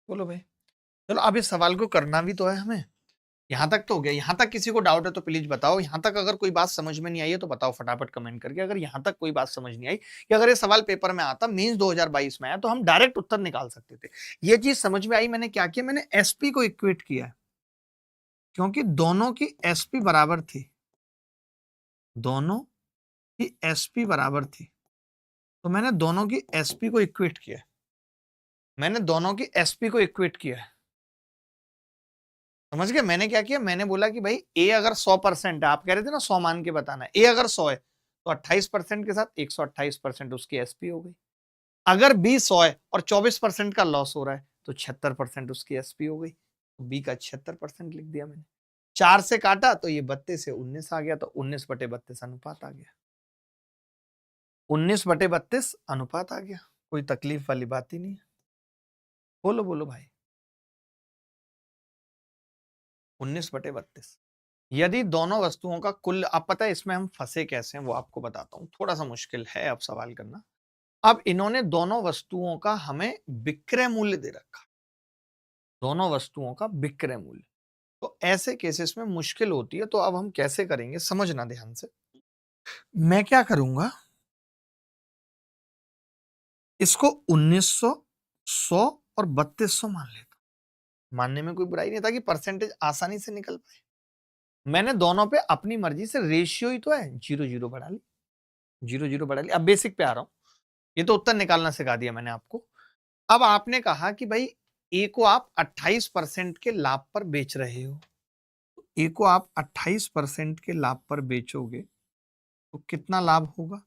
बोलो भाई। चलो अब इस सवाल को करना भी तो है हमें। यहां तक तो हो गया, यहां तक किसी को डाउट है तो प्लीज बताओ, यहां तक अगर कोई बात समझ में नहीं आई है तो बताओ फटाफट कमेंट करके। अगर यहां तक कोई बात समझ नहीं आई, कि अगर ये सवाल पेपर में आता, मींस 2022 में आया, तो हम डायरेक्ट उत्तर निकाल सकते थे। ये चीज समझ में आई, मैंने क्या किया, मैंने एसपी को इक्वेट किया, क्योंकि दोनों की एसपी बराबर थी, दोनों की एसपी बराबर थी, तो मैंने दोनों की एसपी को इक्वेट किया, मैंने दोनों की एसपी को इक्वेट किया है। समझ गए मैंने क्या किया, मैंने बोला कि भाई ए अगर 100% है, आप कह रहे थे ना 100 मान के बताना, ए अगर 100 है तो 28% के साथ 128% उसकी एसपी हो गई। अगर बी 100 है और 24% का लॉस हो रहा है तो 76% उसकी एसपी हो गई, तो बी का 76% लिख दिया मैंने। 4 से काटा तो ये 32 से 19 आ गया, तो 19/32 अनुपात आ गया, 19/32 अनुपात आ गया, कोई तकलीफ वाली बात ही नहीं है। बोलो बोलो भाई, 19/32। यदि दोनों वस्तुओं का कुल, आप पता है इसमें हम फंसे कैसे हैं वो आपको बताता हूं, थोड़ा सा मुश्किल है अब सवाल करना। अब इन्होंने दोनों वस्तुओं का हमें विक्रय मूल्य दे रखा, दोनों वस्तुओं का विक्रय मूल्य, तो ऐसे केसेस में मुश्किल होती है। तो अब हम कैसे करेंगे, समझना ध्यान से। मैं क्या करूंगा, इसको 1900, 100 और 3200 मान लेता हूं, मानने में कोई बुराई नहीं, ताकि परसेंटेज आसानी से निकल पाए। मैंने दोनों पे अपनी मर्जी से, रेशियो ही तो है, 0-0 बढ़ा ली, 0-0 बढ़ा ली। अब बेसिक पे आ रहा हूं, ये तो उत्तर निकालना सिखा दिया मैंने आपको। अब आपने कहा कि भाई ए को आप 28% के लाभ पर बेच रहे हो, ए को आप 28% के लाभ पर बेचोगे तो कितना लाभ होगा।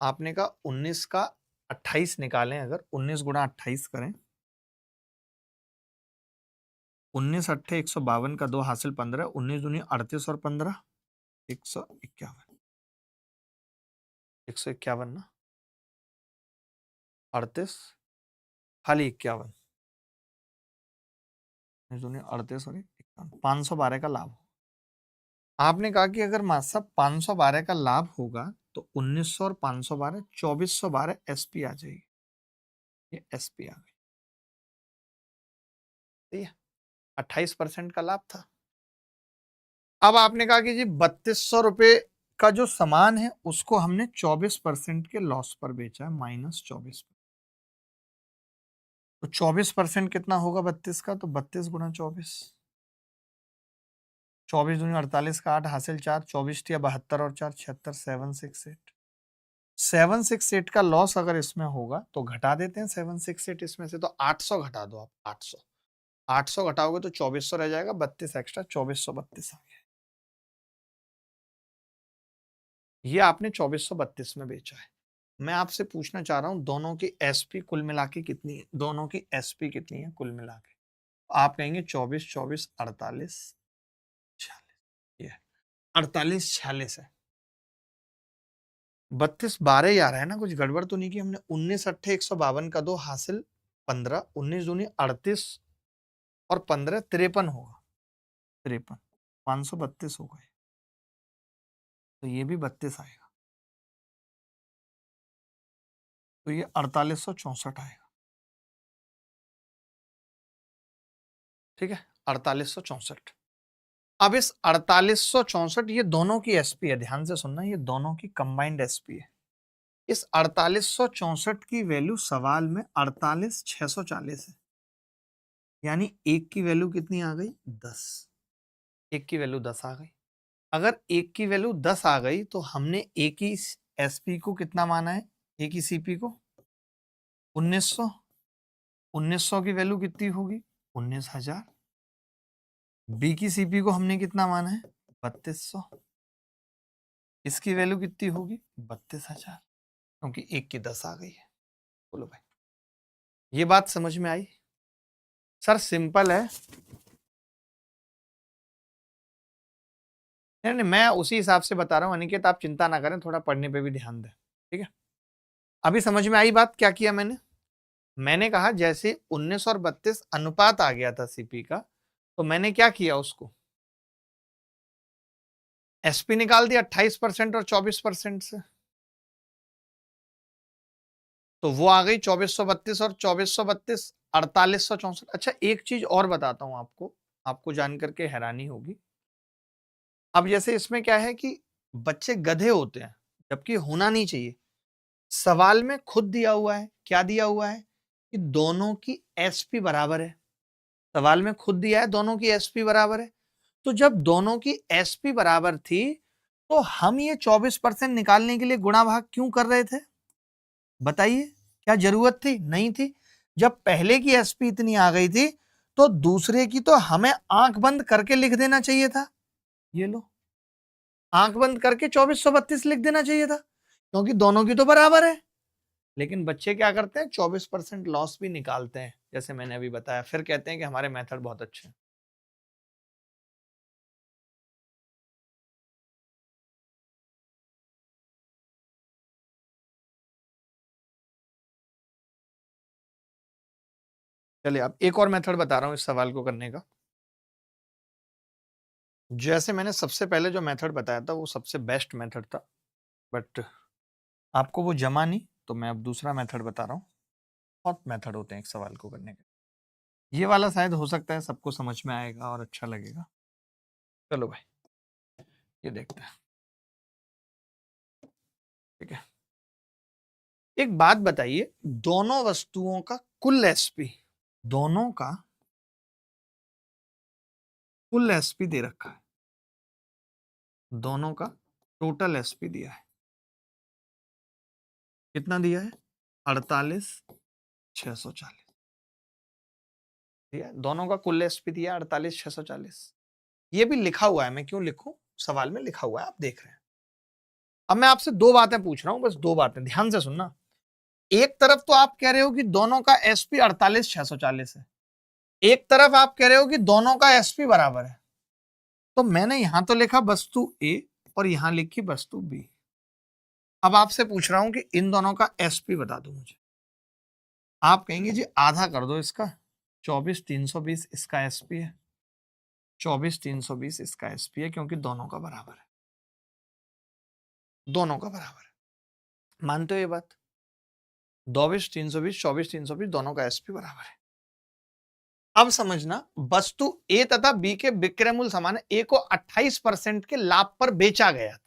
आपने कहा 19 का 28 निकालें, अगर 19 गुणा 28 करें, 19 अट्ठे 152 का 2 हासिल 15, 19 दूनी 38 और 15 151, 151 ना, 38 खाली 51, 38 और 51, 512 का लाभ। आपने कहा कि अगर मास्टर साहब 512 का लाभ होगा तो 1900 और 512 2412 एसपी आ जाएगी, ये एसपी आ गई, ठीक है, 28% का लाभ था। अब आपने कहा कि जी 3200 रुपए का जो सामान है उसको हमने 24% के लॉस पर बेचा है, -24, तो 24% कितना होगा 32 का, तो 32 गुना 24, 24 दूनी 48 का 8 हासिल 4, 24 या 72 और 4 76, 768, 768 का लॉस अगर इसमें होगा तो घटा देते हैं 768 इसमें से, तो 800 घटा दो आप, 800, 800 घटाओगे तो 2400 रह जाएगा, 32 एक्स्ट्रा 2432 आ गया। ये आपने 2432 में बेचा है। मैं आपसे पूछना चाह रहा हूं दोनों की एसपी कुल मिला के कितनी है, दोनों की एसपी कितनी है कुल मिला के। आप कहेंगे 24, 24, 48, 46, ये 48, 46 है, 32, 12 ही आ रहा है ना, कुछ गड़बड़ तो नहीं की हमने। 19 अट्ठे 152 का 2 हासिल 15, 19 दूनी 38 और 15 53 होगा, 53, 532 हो गए, तो ये भी 32 आएगा, तो ये 4864 आएगा। ठीक है, 4864। अब इस 4864, ये दोनों की एसपी है, ध्यान से सुनना, ये दोनों की कंबाइंड एसपी है। इस 4864 की वैल्यू सवाल में 48640 है, यानी एक की वैल्यू कितनी आ गई? 10। एक की वैल्यू 10 आ गई। अगर एक की वैल्यू 10 आ गई तो हमने एक ही एसपी को कितना माना है? एक ही सीपी को 1900। 1900 की वैल्यू कितनी होगी? 19000। बी की सीपी को हमने कितना माना है? 3200। इसकी वैल्यू कितनी होगी? 32000, क्योंकि एक की 10 आ गई है। बोलो भाई, ये बात समझ में आई? सर सिंपल है। नहीं नहीं, मैं उसी हिसाब से बता रहा हूँ अनिकेत, आप चिंता ना करें, थोड़ा पढ़ने पे भी ध्यान दें, ठीक है? अभी समझ में आई बात? क्या किया मैंने? मैंने कहा जैसे 19 और 32 अनुपात आ गया था सीपी का, तो मैंने क्या किया, उसको एसपी निकाल दिया 28% और 24% से, तो वो आ गई 2432 और 2432 4864। अच्छा, एक चीज और बताता हूं आपको, आपको जान करके हैरानी होगी। अब जैसे इसमें क्या है कि बच्चे गधे होते हैं, जबकि होना नहीं चाहिए। सवाल में खुद दिया हुआ है, क्या दिया हुआ है कि दोनों की एसपी बराबर है। सवाल में खुद दिया है दोनों की एसपी बराबर है। तो जब दोनों की एसपी बराबर थी, तो हम ये 24% निकालने के लिए गुणा भाग क्यों कर रहे थे? बताइए, क्या जरूरत थी? नहीं थी। जब पहले की एसपी इतनी आ गई थी, तो दूसरे की तो हमें आंख बंद करके लिख देना चाहिए था। ये लो, आंख बंद करके 2432 लिख देना चाहिए था, क्योंकि दोनों की तो बराबर है। लेकिन बच्चे क्या करते हैं? 24% लॉस भी निकालते हैं, जैसे मैंने अभी बताया, फिर कहते हैं कि हमारे मेथड बहुत अच्छे हैं। चलिए, अब एक और मेथड बता रहा हूं इस सवाल को करने का। जैसे मैंने सबसे पहले जो मेथड बताया था वो सबसे बेस्ट मेथड था, बट आपको वो जमा नहीं, तो मैं अब दूसरा मेथड बता रहा हूँ। बहुत मेथड होते हैं एक सवाल को करने के। ये वाला शायद हो सकता है सबको समझ में आएगा और अच्छा लगेगा। चलो भाई, ये देखते हैं, ठीक है? एक बात बताइए, दोनों वस्तुओं का कुल एसपी, दोनों का कुल एसपी दे रखा है, दोनों का टोटल एसपी दिया है। कितना दिया है? 48640। ठीक है, दोनों का कुल एसपी दिया 48640। ये भी लिखा हुआ है, मैं क्यों लिखूं, सवाल में लिखा हुआ है, आप देख रहे हैं। अब मैं आपसे दो बातें पूछ रहा हूं, बस दो बातें ध्यान से सुनना। एक तरफ तो आप कह रहे हो कि दोनों का एसपी 48640 है, एक तरफ आप कह रहे हो कि दोनों का एसपी बराबर है। तो मैंने यहां तो लिखा वस्तु ए और यहां लिखी वस्तु बी। अब आपसे पूछ रहा हूं कि इन दोनों का एसपी बता दो मुझे। आप कहेंगे जी आधा कर दो इसका, 24320 इसका एसपी है, 24320 इसका एसपी है, क्योंकि दोनों का बराबर है, दोनों का बराबर है। मानते हो ये बात? 22320, 24320 दोनों का एसपी बराबर है। अब समझना, वस्तु ए तथा बी के विक्रय मूल्य समान है। ए को 28% के लाभ पर बेचा गया था।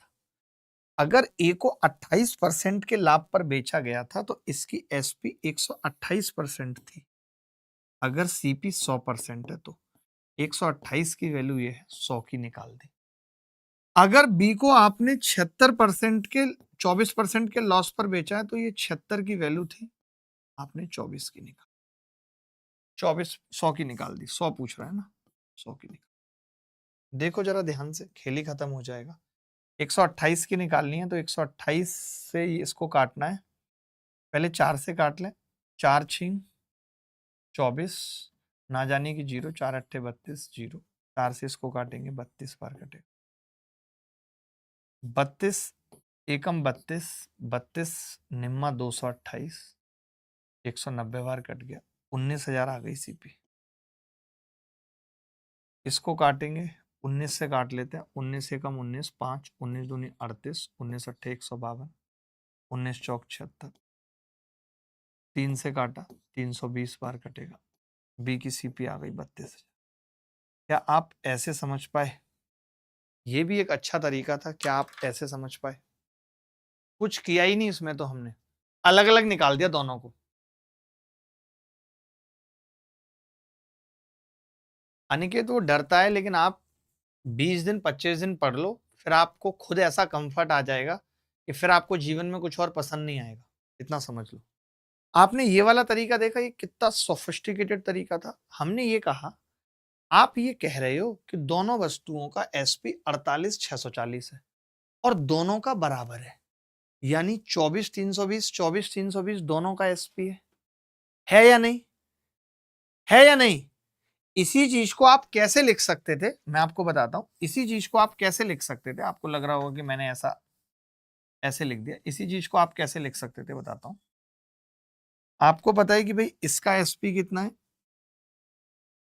अगर ए को 28% के लाभ पर बेचा गया था, तो इसकी एसपी 128% थी। अगर सीपी 100% है, तो 128 की वैल्यू ये है, 100 की निकाल दी। अगर बी को आपने 76% के 24% के लॉस पर बेचा है, तो ये 76 की वैल्यू थी, आपने 24 की निकाल, 100 की निकाल दी। 100 पूछ रहा है ना, 100 की निकाल। देखो जरा ध्यान से, खेल ही खत्म हो जाएगा। 128 की निकालनी है, तो 128 से इसको काटना है। पहले 4 से काट लें, 4 छीन 24, ना जाने की जीरो, 4 अट्ठे 32, जीरो। 4 से इसको काटेंगे, 32 बार कटेगा, 32 एकम 32, 32 निम्मा 228, 190 बार कट गया, 19,000 आ गई सीपी। इसको काटेंगे, 19 से काट लेते हैं, 19 एकम 19, 5, 19 दूनी 38, 19 अट्ठे 152, 19 चौक 76, 3 से काटा, 320 बार कटेगा। बी की सीपी आ गई 32,000। क्या आप ऐसे समझ पाए? ये भी एक अच्छा तरीका था, क्या आप ऐसे समझ पाए? कुछ किया ही नहीं इसमें तो हमने, अलग-अलग निकाल दिया दोनों को। अनिकेत वो डरता है, लेकिन आप 20 दिन 25 दिन पढ़ लो, फिर आपको खुद ऐसा कंफर्ट आ जाएगा कि फिर आपको जीवन में कुछ और पसंद नहीं आएगा। इतना समझ लो। आपने ये वाला तरीका देखा, ये कितना सोफिस्टिकेटेड तरीका था। हमने ये कहा, आप ये कह रहे हो कि दोनों वस्तुओं का एसपी 48,640 है और दोनों का बराबर है, यानी 24,320 24,320 दोनों का एसपी है या नहीं? है या नहीं? इसी चीज को आप कैसे लिख सकते थे, मैं आपको बताता हूं। इसी चीज को आप कैसे लिख सकते थे? आपको लग रहा होगा कि मैंने ऐसा ऐसे लिख दिया। इसी चीज को आप कैसे लिख सकते थे, बताता हूं। आपको पता है कि भाई इसका एसपी कितना है?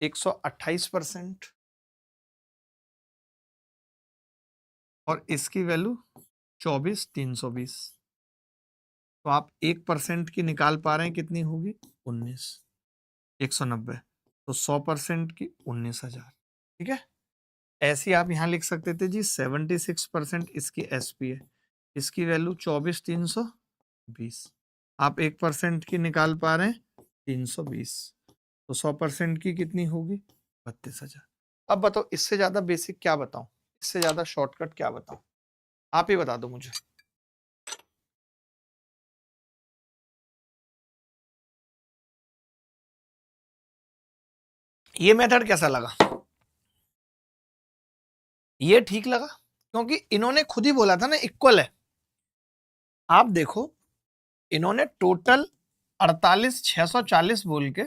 128% और इसकी वैल्यू 24,320। तो आप 1% की निकाल पा रहे हैं, कितनी होगी? 19। 190 तो 100% की 19,000। ठीक है। ऐसे आप यहां लिख सकते थे जी, 76% इसकी एसपी है, इसकी वैल्यू 24,320। आप 1% की निकाल पा रहे हैं, 320। तो 100% की कितनी होगी? 32,000। अब बताओ, इससे ज्यादा बेसिक क्या बताऊं, इससे ज्यादा शॉर्टकट क्या बताऊं? आप ही बता दो मुझे। ये मेथड कैसा लगा? ये ठीक लगा, क्योंकि इन्होंने खुद ही बोला था ना इक्वल है। आप देखो, इन्होंने टोटल 48,640 बोल के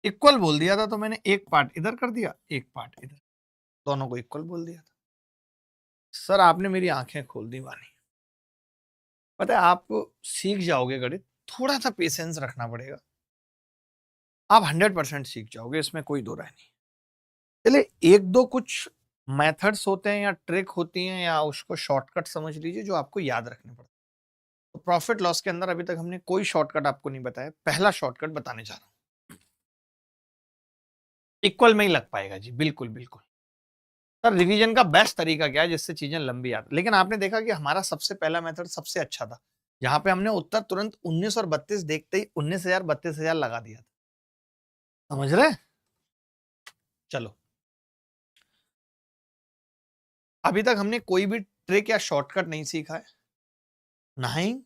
इक्वल बोल दिया था, तो मैंने एक पार्ट इधर कर दिया, एक पार्ट इधर, दोनों को इक्वल बोल दिया था। सर आपने मेरी आंखें खोल दी वानी। पता है, आप सीख जाओगे गणित, थोड़ा सा पेशेंस रखना पड़ेगा, आप 100% सीख जाओगे, इसमें कोई दो राय नहीं। चलिए, एक दो कुछ मेथड्स होते हैं या ट्रिक होती हैं या उसको शॉर्टकट समझ लीजिए, जो आपको याद रखने पड़ते हैं। तो प्रॉफिट लॉस के अंदर अभी तक हमने कोई शॉर्टकट आपको नहीं बताया, पहला शॉर्टकट बताने जा रहा हूं। इक्वल में ही लग पाएगा जी, बिल्कुल बिल्कुल। सर रिवीजन का बेस्ट तरीका क्या है जिससे चीजें लंबी याद? लेकिन आपने देखा कि हमारा सबसे पहला मेथड सबसे अच्छा था, जहां पे हमने उत्तर तुरंत 19 और 32 देखते ही 19,000 32,000 लगा दिया था। समझ रहे? चलो, अभी तक हमने कोई भी ट्रिक या शॉर्टकट नहीं सीखा है। नहीं,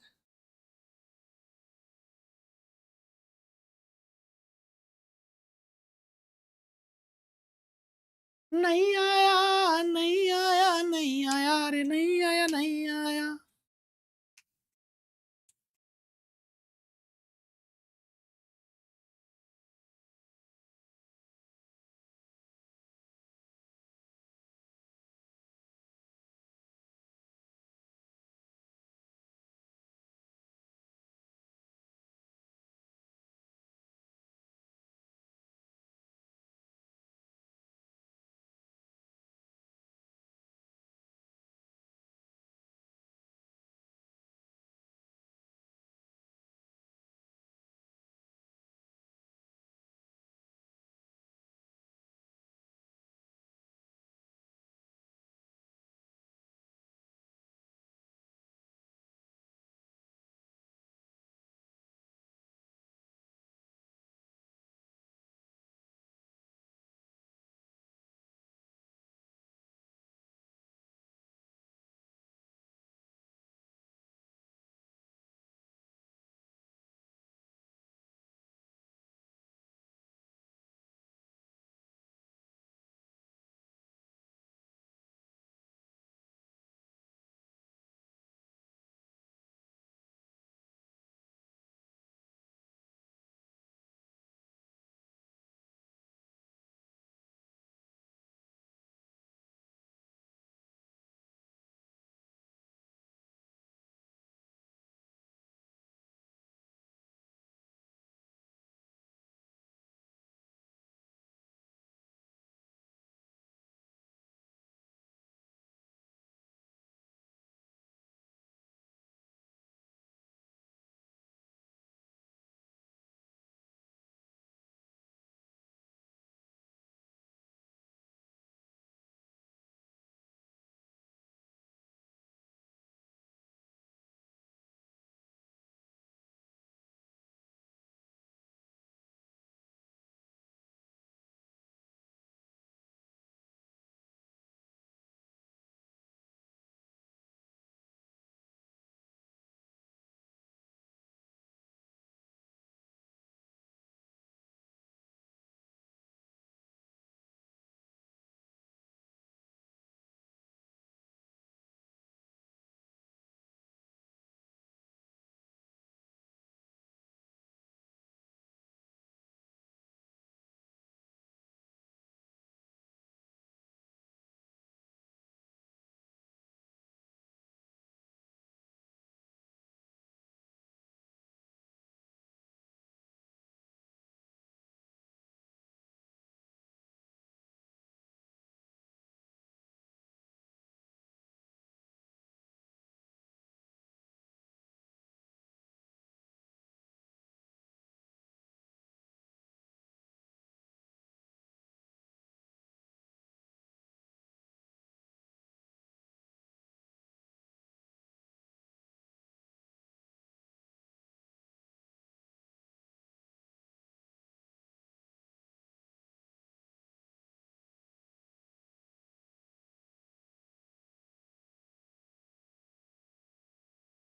नहीं आया नहीं आया नहीं आया रे, नहीं आया नहीं आया।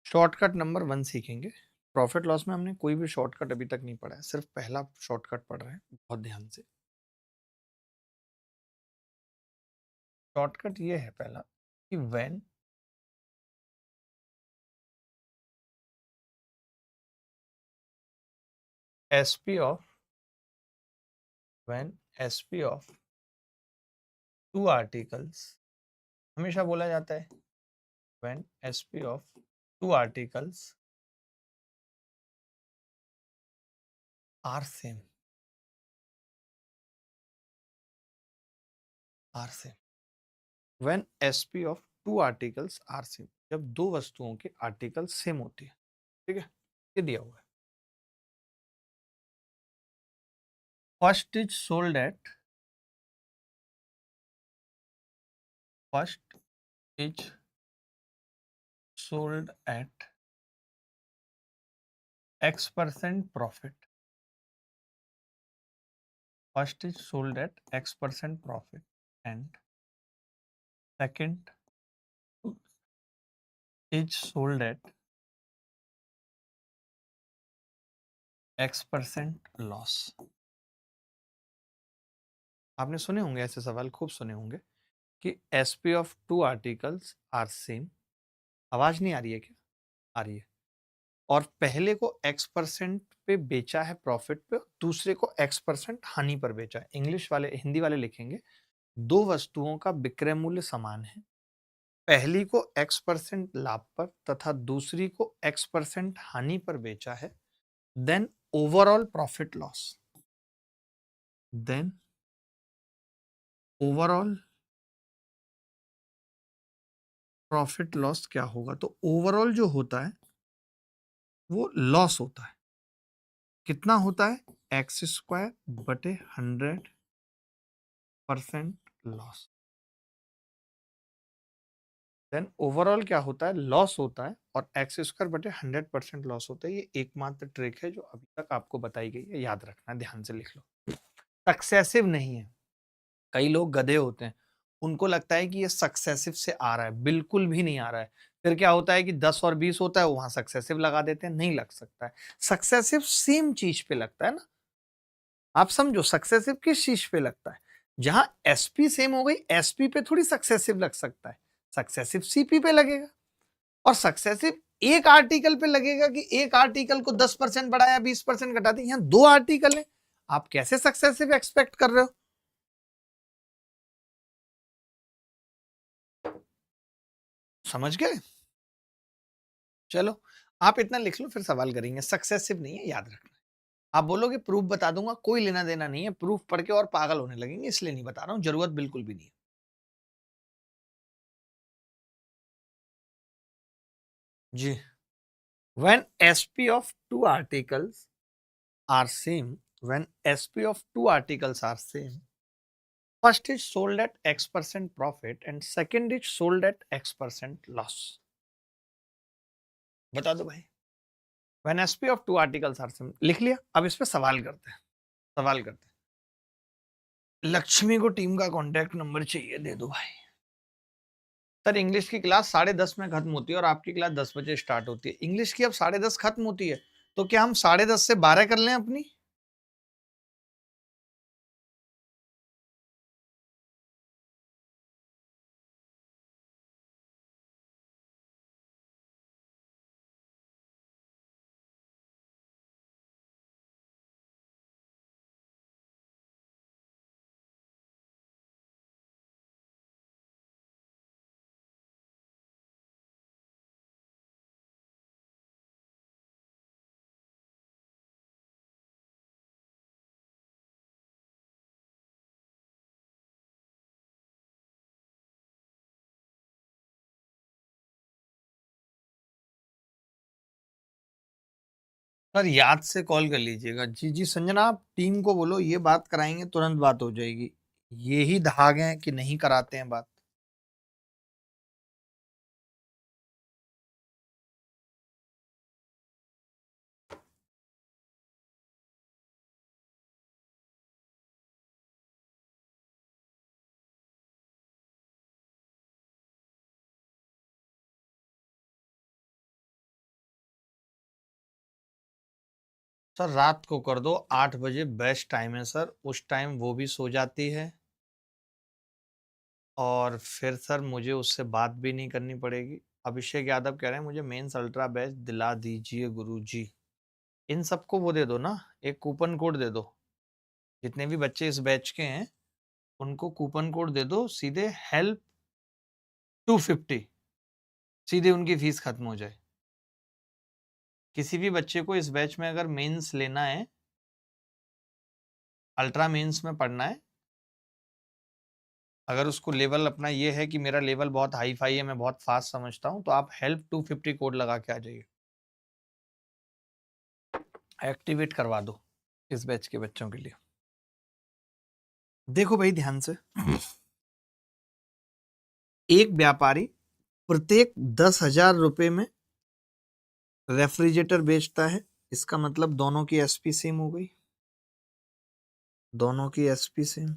शॉर्टकट नंबर 1 सीखेंगे। प्रॉफिट लॉस में हमने कोई भी शॉर्टकट अभी तक नहीं पढ़ा है, सिर्फ पहला शॉर्टकट पढ़ रहे हैं, बहुत ध्यान से। शॉर्टकट ये है पहला कि when SP of when SP of two articles, हमेशा बोला जाता है when SP of two articles are same, are same, when SP of two articles are same, जब दो वस्तुओं के आर्टिकल सेम होती है। ठीक है, ये दिया हुआ है। First is sold at first is sold at X% profit. First is sold at X% profit, and second is sold at X% loss. आपने सुने होंगे ऐसे सवाल, खूब सुने होंगे कि SP of two articles are same. आवाज नहीं आ रही है क्या? आ रही है। और पहले को X% पे बेचा है प्रॉफिट पे, दूसरे को X% हानि पर बेचा है। इंग्लिश वाले, हिंदी वाले लिखेंगे दो वस्तुओं का विक्रय मूल्य समान है, पहली को X% लाभ पर तथा दूसरी को X% हानि पर बेचा है, then overall profit loss, then overall profit loss क्या होगा? तो ओवरऑल जो होता है वो लॉस होता है। कितना होता है? X² बटे 100% लॉस। देन ओवरऑल क्या होता है? लॉस होता है, और X² बटे 100% लॉस होता है। ये एकमात्र ट्रिक है जो अभी तक आपको बताई गई है, याद रखना, ध्यान से लिख लो। सक्सेसिव नहीं है। कई लोग गधे होते हैं, उनको लगता है कि ये सक्सेसिव से आ रहा है, बिल्कुल भी नहीं आ रहा है। फिर क्या होता है कि 10 और 20 होता है, वहां सक्सेसिव लगा देते हैं, नहीं लग सकता है। सक्सेसिव सेम चीज पे लगता है ना, आप समझो, सक्सेसिव किस चीज पे लगता है? जहां एसपी सेम हो गई, एसपी पे थोड़ी सक्सेसिव लग सकता है, सक्सेसिव सीपी पे लगेगा। और सक्सेसिव एक आर्टिकल पे लगेगा कि एक आर्टिकल को 10% बढ़ाया, 20% घटा दिया। यहां दो आर्टिकल है, आप कैसे सक्सेसिव एक्सपेक्ट कर रहे हो? समझ गए? चलो, आप इतना लिख लो, फिर सवाल करेंगे। सक्सेसिव नहीं है, याद रखना। आप बोलोगे प्रूफ बता दूंगा, कोई लेना देना नहीं है, प्रूफ पढ़ के और पागल होने लगेंगे, इसलिए नहीं बता रहा हूं, जरूरत बिल्कुल भी नहीं है। जी, when SP of two articles are same, when SP of two articles are same, first is sold at X% profit and second is sold at X% loss. बता दो भाई। When SP of two articles are same लिख लिया। अब इस पे सवाल करते हैं, सवाल करते हैं। लक्ष्मी को टीम का कांटेक्ट नंबर चाहिए, दे दो भाई। सर, इंग्लिश की क्लास 10:30 में खत्म होती है और आपकी क्लास 10 बजे स्टार्ट होती है। इंग्लिश की अब 10:30 खत्म होती है, तो क्या हम 10:30 से 12 कर लें अपनी? सर, याद से कॉल कर लीजिएगा। जी जी संजना, आप टीम को बोलो ये बात कराएंगे, तुरंत बात हो जाएगी। ये ही धागे हैं कि नहीं कराते हैं बात। सर रात को कर दो, 8 बजे बेस्ट टाइम है सर, उस टाइम वो भी सो जाती है और फिर सर मुझे उससे बात भी नहीं करनी पड़ेगी। अभिषेक यादव कह रहे हैं मुझे मेंस अल्ट्रा बैच दिला दीजिए गुरुजी। इन सबको वो दे दो ना, एक कूपन कोड दे दो। जितने भी बच्चे इस बैच के हैं उनको कूपन कोड दे दो, सीधे हेल्प 250, सीधे उनकी फीस खत्म हो जाए। किसी भी बच्चे को इस बैच में अगर मेंस लेना है, अल्ट्रा मेंस में पढ़ना है, अगर उसको लेवल अपना ये है कि मेरा लेवल बहुत हाई फाई है, मैं बहुत फास्ट समझता हूं, तो आप हेल्प 250 कोड लगा के आ जाइए, एक्टिवेट करवा दो इस बैच के बच्चों के लिए। देखो भाई ध्यान से, एक व्यापारी प्रत्येक 10,000 रुपए में रेफ्रिजरेटर बेचता है, इसका मतलब दोनों की एसपी सेम हो गई, दोनों की एसपी सेम।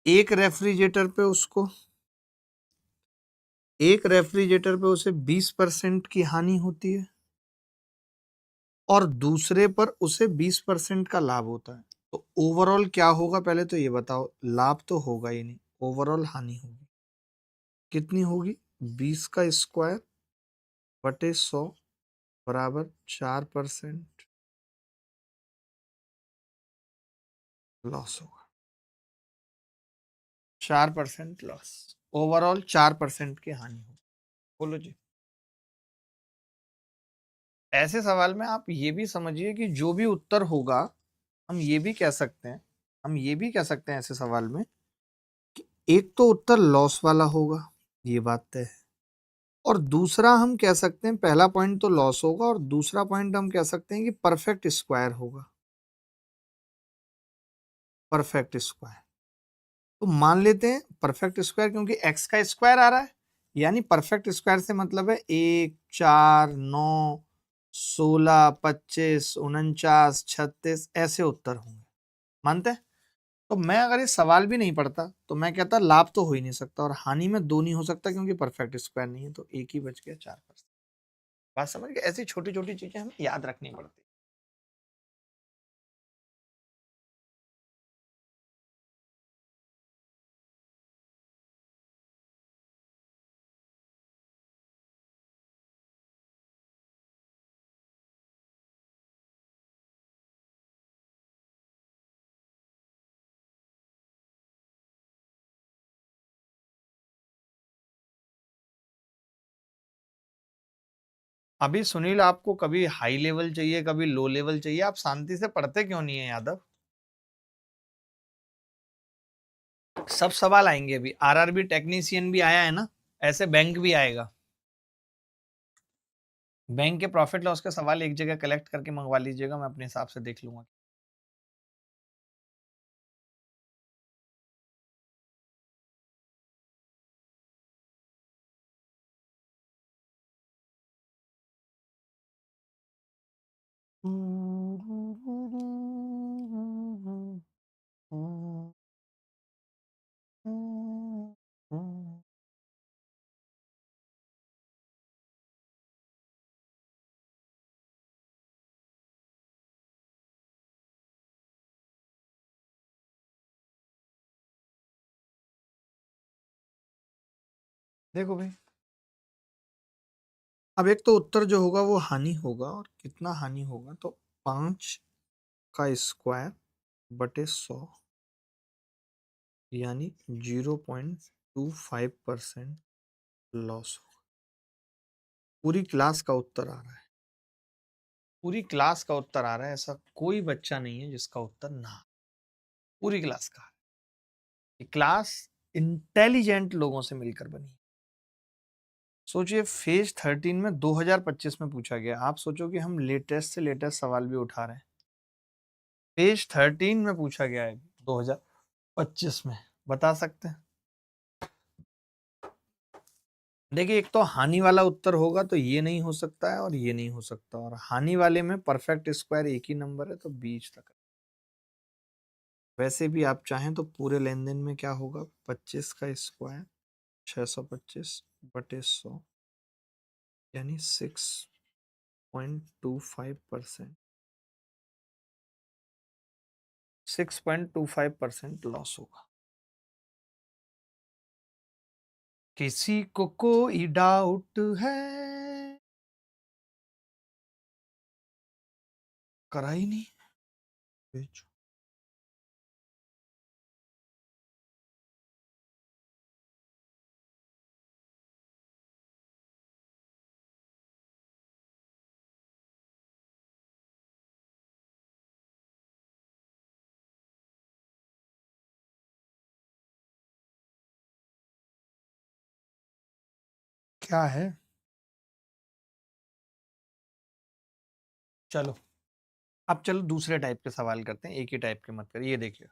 एक रेफ्रिजरेटर पे उसको, एक रेफ्रिजरेटर पे उसे 20% की हानि होती है और दूसरे पर उसे 20% का लाभ होता है। तो ओवरऑल क्या होगा पहले तो ये बताओ, लाभ तो होगा ही नहीं, ओवरऑल हानि होगी। कितनी होगी? 20 का स्क्वायर बटे 100 बराबर 4% लॉस होगा, 4% लॉस, ओवरऑल 4% की हानि होगी। बोलो जी। ऐसे सवाल में आप ये भी समझिए कि जो भी उत्तर होगा, हम ये भी कह सकते हैं, हम ये भी कह सकते हैं ऐसे सवाल में कि एक तो उत्तर लॉस वाला होगा, ये बात तय है, और दूसरा हम कह सकते हैं पहला पॉइंट तो लॉस होगा और दूसरा पॉइंट हम कह सकते हैं कि परफेक्ट स्क्वायर होगा, परफेक्ट स्क्वायर। तो मान लेते हैं परफेक्ट स्क्वायर, क्योंकि एक्स का स्क्वायर आ रहा है, यानी परफेक्ट स्क्वायर से मतलब है 1, 4, 9, 16, 25, 49, 36 ऐसे उत्तर होंगे, मानते हैं? तो मैं अगर ये सवाल भी नहीं पढ़ता तो मैं कहता लाभ तो हो ही नहीं सकता और हानि में दो नहीं हो सकता, क्योंकि परफेक्ट स्क्वायर नहीं है, तो एक ही बच गया 4%। बात समझ गए? ऐसी छोटी छोटी चीजें हमें याद रखनी पड़ती। अभी सुनील आपको कभी हाई लेवल चाहिए, कभी लो लेवल चाहिए, आप शांति से पढ़ते क्यों नहीं है यादव? सब सवाल आएंगे, अभी आरआरबी टेक्नीशियन भी आया है ना, ऐसे बैंक भी आएगा। बैंक के प्रॉफिट लॉस के सवाल एक जगह कलेक्ट करके मंगवा लीजिएगा, मैं अपने हिसाब से देख लूंगा। देखो भाई, अब एक तो उत्तर जो होगा वो हानि होगा, और कितना हानि होगा, तो 5 का स्क्वायर बटे 100 यानी 0.25% लॉस होगा। पूरी क्लास का उत्तर आ रहा है, पूरी क्लास का उत्तर आ रहा है, ऐसा कोई बच्चा नहीं है जिसका उत्तर ना, पूरी क्लास का। ये क्लास इंटेलिजेंट लोगों से मिलकर बनी। सोचिए फेज 13 में 2025 में पूछा गया, आप सोचो कि हम लेटेस्ट से लेटेस्ट सवाल भी उठा रहे हैं, पेज 13 में पूछा गया है 2025 में, बता सकते हैं? देखिए एक तो हानि वाला उत्तर होगा तो ये नहीं हो सकता है और ये नहीं हो सकता, और हानि वाले में परफेक्ट स्क्वायर एक ही नंबर है, तो बीच तक वैसे भी आप चाहें तो पूरे लेन देन में क्या होगा, 25 का स्क्वायर 625/100 यानी 6.25%। 6.25% लॉस होगा। किसी को कोई डाउट है? करा ही नहीं। भेजो। क्या है? चलो अब चलो दूसरे टाइप के सवाल करते हैं, एक ही टाइप के मत करिए। ये देखिए,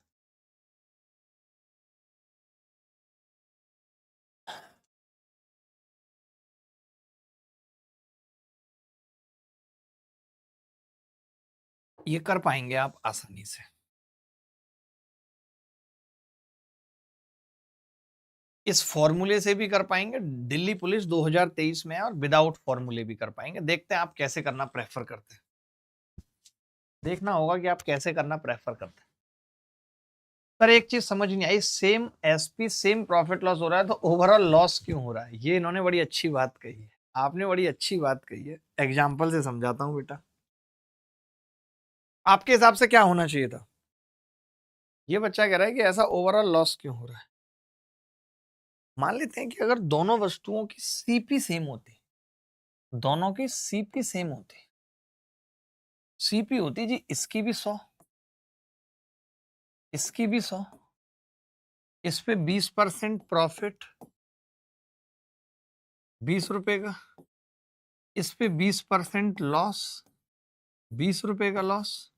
ये कर पाएंगे आप आसानी से। इस फॉर्मूले से भी कर पाएंगे, दिल्ली पुलिस 2023 में है, और विदाउट फॉर्मूले भी कर पाएंगे। देखते हैं आप कैसे करना प्रेफर करते हैं। देखना होगा कि आप कैसे करना प्रेफर करते हैं। पर एक चीज समझ नहीं आई, same SP same profit loss हो रहा है तो ओवरऑल लॉस क्यों हो रहा है? ये इन्होंने बड़ी अच्छी बात कही है, आपने बड़ी अच्छी बात कही है। एग्जाम्पल से समझाता हूं बेटा। आपके हिसाब से क्या होना चाहिए था? ये बच्चा कह रहा है कि ऐसा ओवरऑल लॉस क्यों हो रहा है। मान लेते हैं कि अगर दोनों वस्तुओं की सीपी सेम होती, दोनों की सीपी सेम होती, सीपी होती जी इसकी भी 100, इसकी भी 100, इस पे 20% प्रॉफिट 20 रुपए का, इस पे 20% लॉस 20 रुपए का लॉस,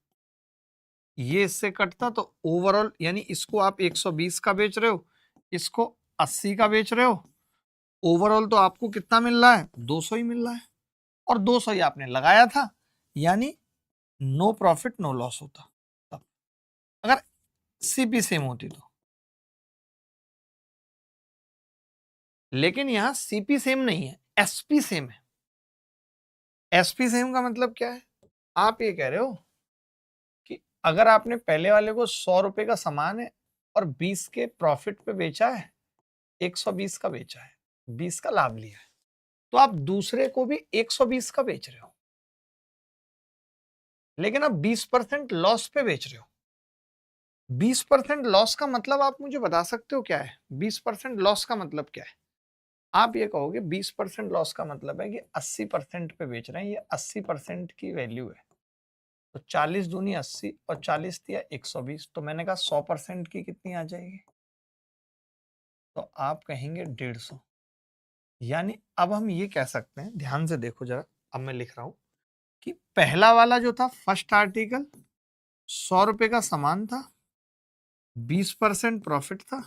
ये इससे कटता तो ओवरऑल, यानी इसको आप 120 का बेच रहे हो, इसको 80 का बेच रहे हो, ओवरऑल तो आपको कितना मिल रहा है? 200 ही मिल रहा है, और 200 ही आपने लगाया था, यानी नो प्रॉफिट नो लॉस होता तब, अगर सीपी सेम होती तो। लेकिन यहां सीपी सेम नहीं है, एसपी सेम है। एसपी सेम का मतलब क्या है? आप ये कह रहे हो कि अगर आपने पहले वाले को 100 रुपए का सामान है और 20 के प्रॉफिट पे बेचा है, 120 का बेचा है, 20 का लाभ लिया है, तो आप दूसरे को भी 120 का बेच रहे हो, लेकिन आप 20% लॉस पे बेच रहे हो। 20% लॉस का मतलब आप मुझे बता सकते हो क्या है? 20% लॉस का मतलब क्या है? आप ये कहोगे 20% लॉस का मतलब है कि 80% पे बेच रहे हैं, ये 80% की वैल्यू है, तो 40 दूनी 80 और 40 दिया 120, तो मैंने कहा 100% की कितनी आ जाएगी? तो आप कहेंगे 150। यानी अब हम ये कह सकते हैं, ध्यान से देखो जरा, अब मैं लिख रहा हूं कि पहला वाला जो था फर्स्ट आर्टिकल, 100 रुपए का सामान था, 20% प्रॉफिट था,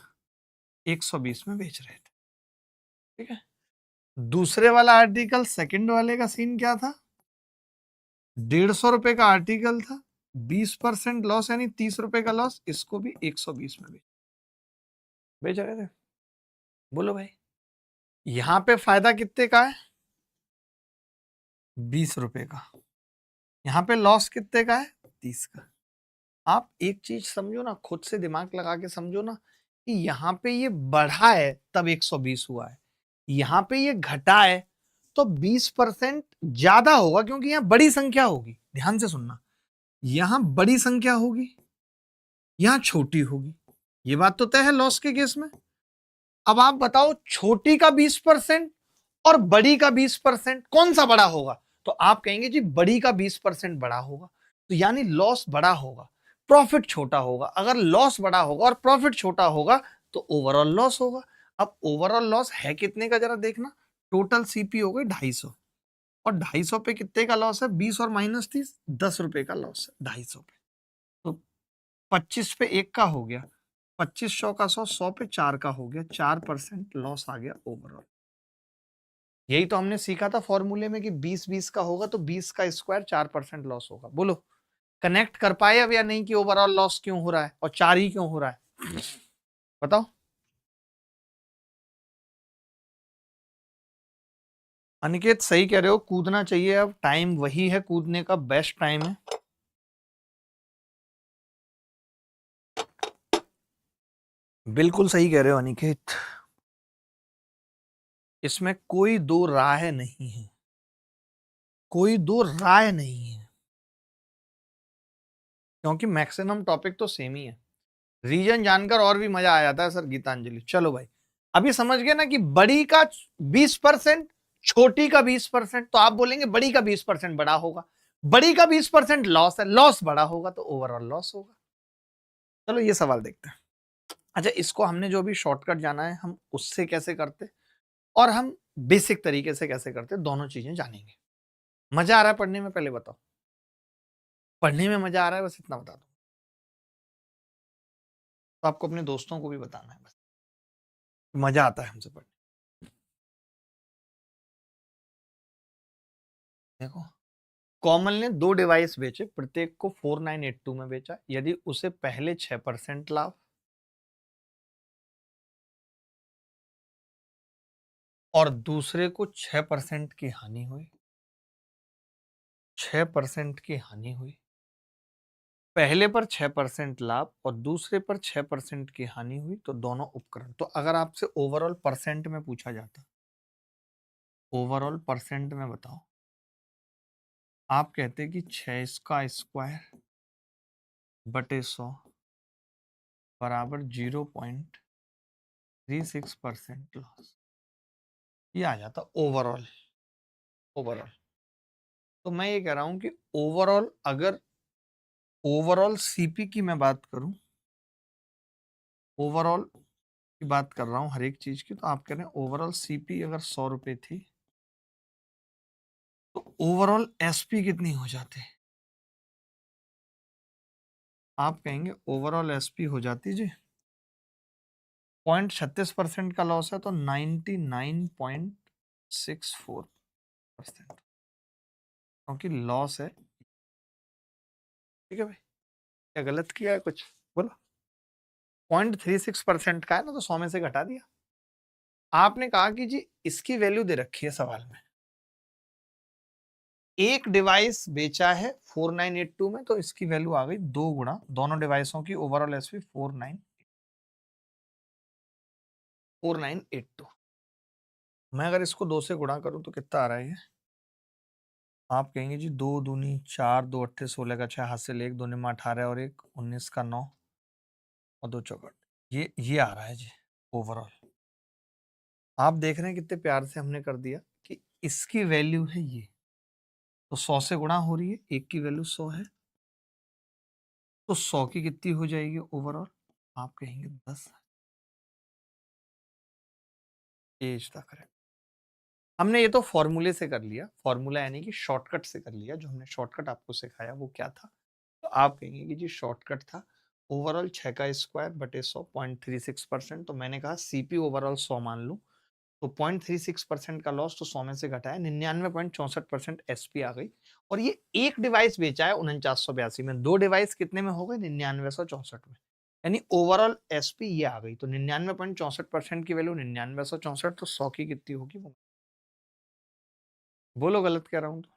120 में बेच रहे थे, ठीक है। दूसरे वाला आर्टिकल सेकंड वाले का सीन क्या था? 150 रुपए का आर्टिकल था, 20% लॉस यानी 30 रुपए का लॉस, इसको भी 120 में बेच रहे थे। बोलो भाई, यहां पे फायदा कितने का है? 20 रुपए का। यहां पे लॉस कितने का है? 30 का। आप एक चीज समझो ना, खुद से दिमाग लगा के समझो ना, कि यहाँ पे ये बढ़ा है तब 120 हुआ है, यहाँ पे ये घटा है तो 20% ज्यादा होगा, क्योंकि यहाँ बड़ी संख्या होगी। ध्यान से सुनना, यहाँ बड़ी संख्या होगी, यहाँ छोटी होगी, ये बात तो तय है लॉस के केस में। अब आप बताओ, छोटी का 20% और बड़ी का 20% कौन सा बड़ा होगा? तो आप कहेंगे जी बड़ी का 20% बड़ा होगा, तो यानी लॉस बड़ा होगा, प्रॉफिट छोटा होगा। अगर लॉस बड़ा होगा और प्रॉफिट छोटा होगा तो ओवरऑल लॉस होगा। अब ओवरऑल लॉस है कितने का जरा देखना, टोटल सीपी हो गई 250, और 250 पे कितने का लॉस है? 20 और माइनस 30, 10 रुपए का लॉस है 250 पे, तो 25 पे 1 का हो गया, 2500 का 100, 100 पे 4 का हो गया, 4% लॉस आ गया ओवरऑल। यही तो हमने सीखा था फॉर्मूले में कि 20 20 का होगा तो 20 का स्क्वायर 4% लॉस होगा। बोलो कनेक्ट कर पाए अब या नहीं कि ओवरऑल लॉस क्यों हो रहा है और 4 ही क्यों हो रहा है? बताओ। अनिकेत सही कह रहे हो, कूदना चाहिए, अब टाइम वही है, कूदने का बेस्ट टाइम है। बिल्कुल सही कह रहे हो अनिकेत, इसमें कोई दो राय नहीं है, कोई दो राय नहीं है, क्योंकि मैक्सिमम टॉपिक तो सेम ही है। रीजन जानकर और भी मजा आ जाता है सर गीतांजलि। चलो भाई, अभी समझ गए ना कि बड़ी का 20%, छोटी का 20%, तो आप बोलेंगे बड़ी का 20% बड़ा होगा, बड़ी का 20% लॉस है, लॉस बड़ा होगा तो ओवरऑल लॉस होगा। चलो ये सवाल देखते हैं। अच्छा, इसको हमने जो भी शॉर्टकट जाना है हम उससे कैसे करते और हम बेसिक तरीके से कैसे करते, दोनों चीजें जानेंगे। मजा आ रहा है पढ़ने में, पहले बताओ। पढ़ने में मजा आ रहा है, बस इतना बता दो। तो आपको अपने दोस्तों को भी बताना है बस, मजा आता है हमसे पढ़ने। देखो, कॉमल ने 2 डिवाइस बेचे, प्रत्येक को 4982 में बेचा। यदि उसे पहले 6% लाभ और दूसरे को 6% की हानि हुई, 6% की हानि हुई, पहले पर 6% लाभ और दूसरे पर 6% की हानि हुई, तो दोनों उपकरण। तो अगर आपसे ओवरऑल परसेंट में पूछा जाता, ओवरऑल परसेंट में बताओ, आप कहते कि 6 इसका स्क्वायर बटे 100 बराबर 0.36% लॉस, ये आ जाता ओवरऑल। ओवरऑल तो मैं ये कह रहा हूं कि ओवरऑल, अगर ओवरऑल सीपी की मैं बात करूं, ओवरऑल की बात कर रहा हूं हर एक चीज की, तो आप कह रहे हैं ओवरऑल सीपी अगर 100 रुपए थी तो ओवरऑल एसपी कितनी हो जाती? आप कहेंगे ओवरऑल एसपी हो जाती जी 0.36% का लॉस है तो 99.64%, क्योंकि लॉस है। ठीक है भाई, क्या गलत किया है कुछ? बोलो। 0.36% का है ना, तो 100 में से घटा दिया। आपने कहा कि जी इसकी वैल्यू दे रखी है सवाल में, एक डिवाइस बेचा है 4982 में, तो इसकी वैल्यू आ गई 2 गुना दोनों डिवाइसों की ओवरऑल एसपी 4982। मैं अगर इसको 2 से गुणा करूं तो कितना आ रहा है ये? आप कहेंगे जी 2 दूनी 4, 2 अट्ठे 16 का 6, हाथ से ले 1, 2 निमा 18 और 1 19 का 9 और 2 चौकट, ये आ रहा है जी ओवरऑल। आप देख रहे हैं कितने प्यार से हमने कर दिया कि इसकी वैल्यू है ये, तो 100 से गुणा हो रही है, एक की वैल्यू 100 है, तो 100 की कितनी हो जाएगी ओवरऑल? आप कहेंगे 10। ये इसका करेक्ट। हमने ये तो फॉर्मूले से कर लिया, फॉर्मूला यानी कि शॉर्टकट से कर लिया। जो हमने शॉर्टकट आपको सिखाया वो क्या था? तो आप कहेंगे कि जी शॉर्टकट था ओवरऑल 6 का स्क्वायर बटे 100 0.36%। तो मैंने कहा सीपी ओवरऑल 100 मान लूं, तो 0.36% का लॉस तो 100 में से घटाया, 99.64% एसपी आ गई। और ये एक डिवाइस बेचा है 4982 में, 2 डिवाइस कितने में हो गए? 9964 में, यानी ओवरऑल एसपी ये आ गई। तो 99.64% की वैल्यू 9964, तो 100 की कितनी होगी वो बोलो, गलत कह रहा हूं तो?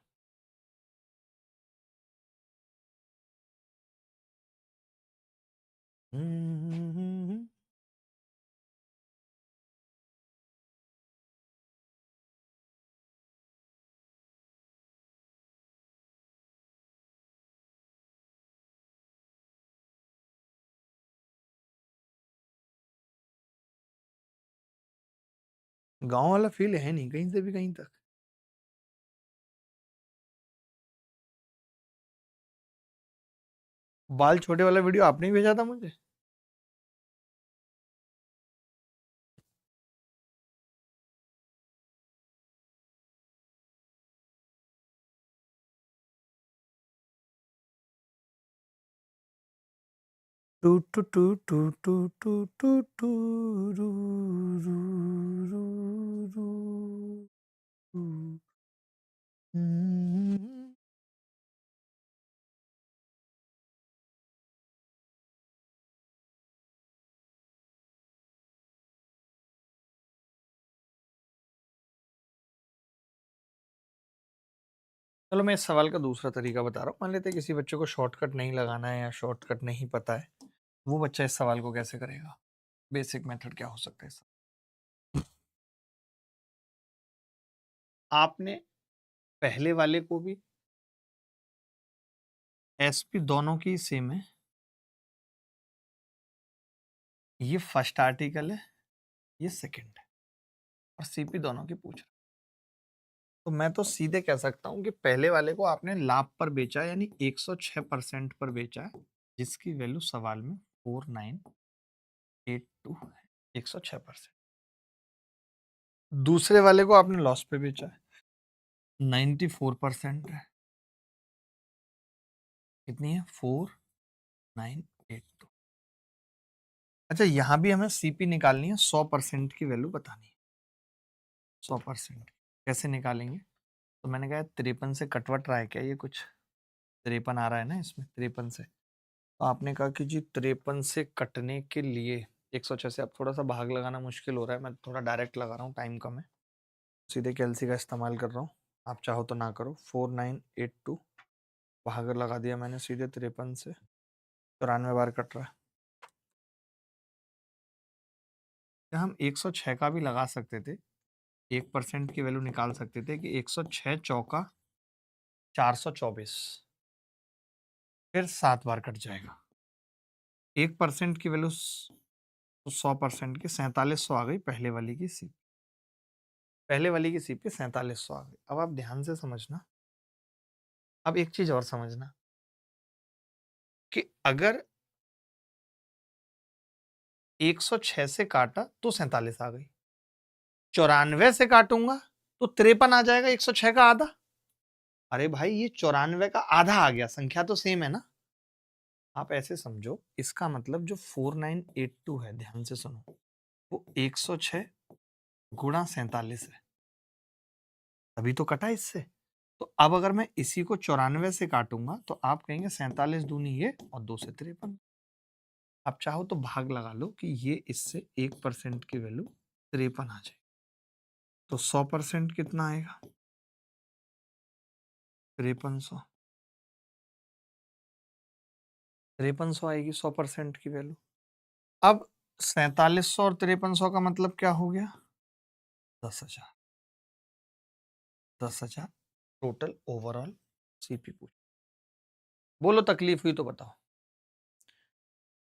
गांव वाला फील है नहीं कहीं से भी कहीं तक। बाल छोटे वाला वीडियो आपने ही भेजा था मुझे। टू टू टू टू टू टू टू टू रू रू रू रू रू। हम्म। चलो मैं इस सवाल का दूसरा तरीका बता रहा हूँ। मान लेते हैं किसी बच्चे को शॉर्टकट नहीं लगाना है या शॉर्टकट नहीं पता है, वो बच्चा इस सवाल को कैसे करेगा? बेसिक मेथड क्या हो सकता है इसका? आपने पहले वाले को भी एसपी दोनों की सेम है, ये फर्स्ट आर्टिकल है, ये सेकंड है, और सीपी दोनों की पूछ रहा है। तो मैं तो सीधे कह सकता हूं कि पहले वाले को आपने लाभ पर बेचा है, यानी 106% पर बेचा है, जिसकी वैल्यू सवाल में 4982 है, 106%। दूसरे वाले को आपने लॉस पे बेचा है, 94% है, कितनी है? 4982। अच्छा, यहां भी हमें सीपी निकालनी है, 100% की वैल्यू बतानी है। 100% कैसे निकालेंगे? तो मैंने कहा 53 से कटवट रहा है क्या? ये कुछ 53 आ रहा है ना इसमें, 53 से। तो आपने कहा कि जी 53 से कटने के लिए 106 से, अब थोड़ा सा भाग लगाना मुश्किल हो रहा है, मैं थोड़ा डायरेक्ट लगा रहा हूँ, टाइम कम है, सीधे कैलसी का इस्तेमाल कर रहा हूँ। आप चाहो तो ना करो। 4982 भाग लगा दिया मैंने सीधे 53 से, 94 बार कट रहा है। क्या हम 106 का भी लगा सकते थे? 1% की वैल्यू निकाल सकते थे कि 106 चौका 424, फिर 7 बार कट जाएगा। 1% की वैल्यू तो 100% की 4700 आ गई पहले वाली की सीप। पहले वाली की सीप की 4700 आ गई। अब आप ध्यान से समझना, अब एक चीज और समझना कि अगर 106 से काटा तो 47 आ गई, 94 से काटूंगा तो 53 आ जाएगा, 106 का आधा। अरे भाई, ये 94 का आधा आ गया, संख्या तो सेम है ना। आप ऐसे समझो, इसका मतलब जो 4982 है, ध्यान से सुनो, वो 106 गुणा 47 है, तभी तो कटा इससे। तो अब अगर मैं इसी को 94 से काटूंगा तो आप कहेंगे 47 दूनी ये और 2 से 53। आप चाहो तो भाग लगा लो कि ये इससे 1% की वैल्यू 53 आ जाए, तो 100% कितना आएगा? 5300। 5300 आएगी 100% की वैल्यू। अब 4700 और 5300 का मतलब क्या हो गया? 10,000। 10,000 टोटल ओवरऑल सीपी पूछ। बोलो तकलीफ हुई तो बताओ।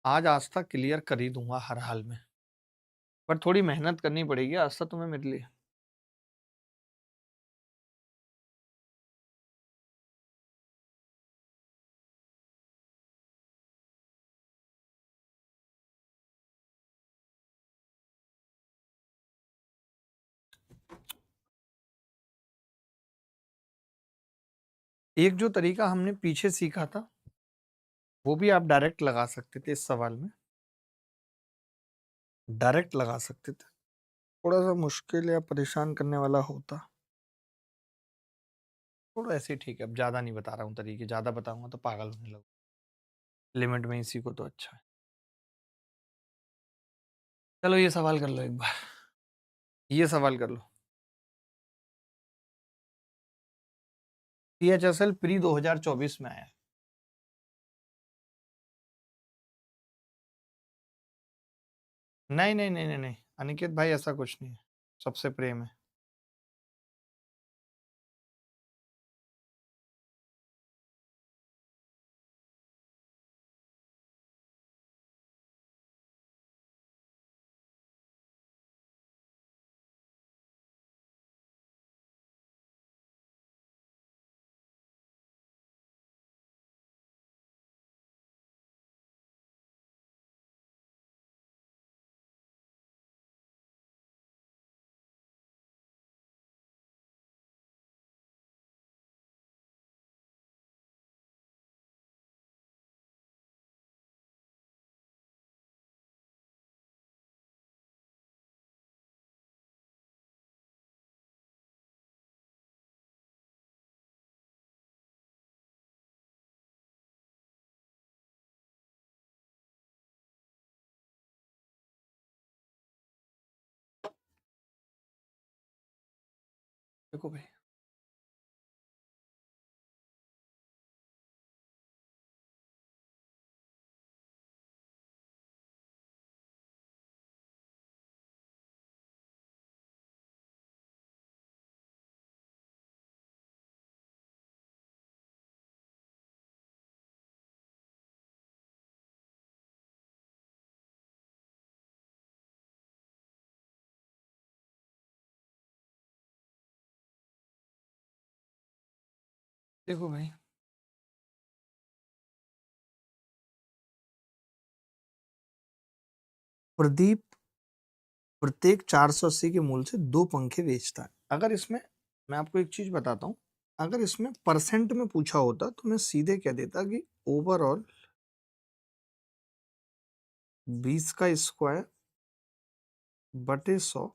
आज तक क्लियर कर ही दूंगा हर हाल में, पर थोड़ी मेहनत करनी पड़ेगी आज तक तुम्हें मेरे लिए। एक जो तरीका हमने पीछे सीखा था, वो भी आप डायरेक्ट लगा सकते थे इस सवाल में, डायरेक्ट लगा सकते थे। थोड़ा सा मुश्किल या परेशान करने वाला होता, थोड़ा ऐसे ही ठीक है। अब ज्यादा नहीं बता रहा हूँ तरीके, ज्यादा बताऊंगा तो पागल होने लगो। लिमिट में इसी को तो अच्छा है। चलो ये सवाल कर लो एक बार, ये सवाल कर लो। THSL प्री 2024 में आया है। नहीं नहीं नहीं नहीं नहीं अनिकेत भाई, ऐसा कुछ नहीं है, सबसे प्रेम है। देखो भाई, देखो भाई, प्रदीप प्रत्येक 480 के मूल्य से 2 पंखे बेचता है। अगर इसमें मैं आपको एक चीज बताता हूँ, अगर इसमें परसेंट में पूछा होता तो मैं सीधे कह देता कि ओवरऑल 20 का स्क्वायर बटे 100,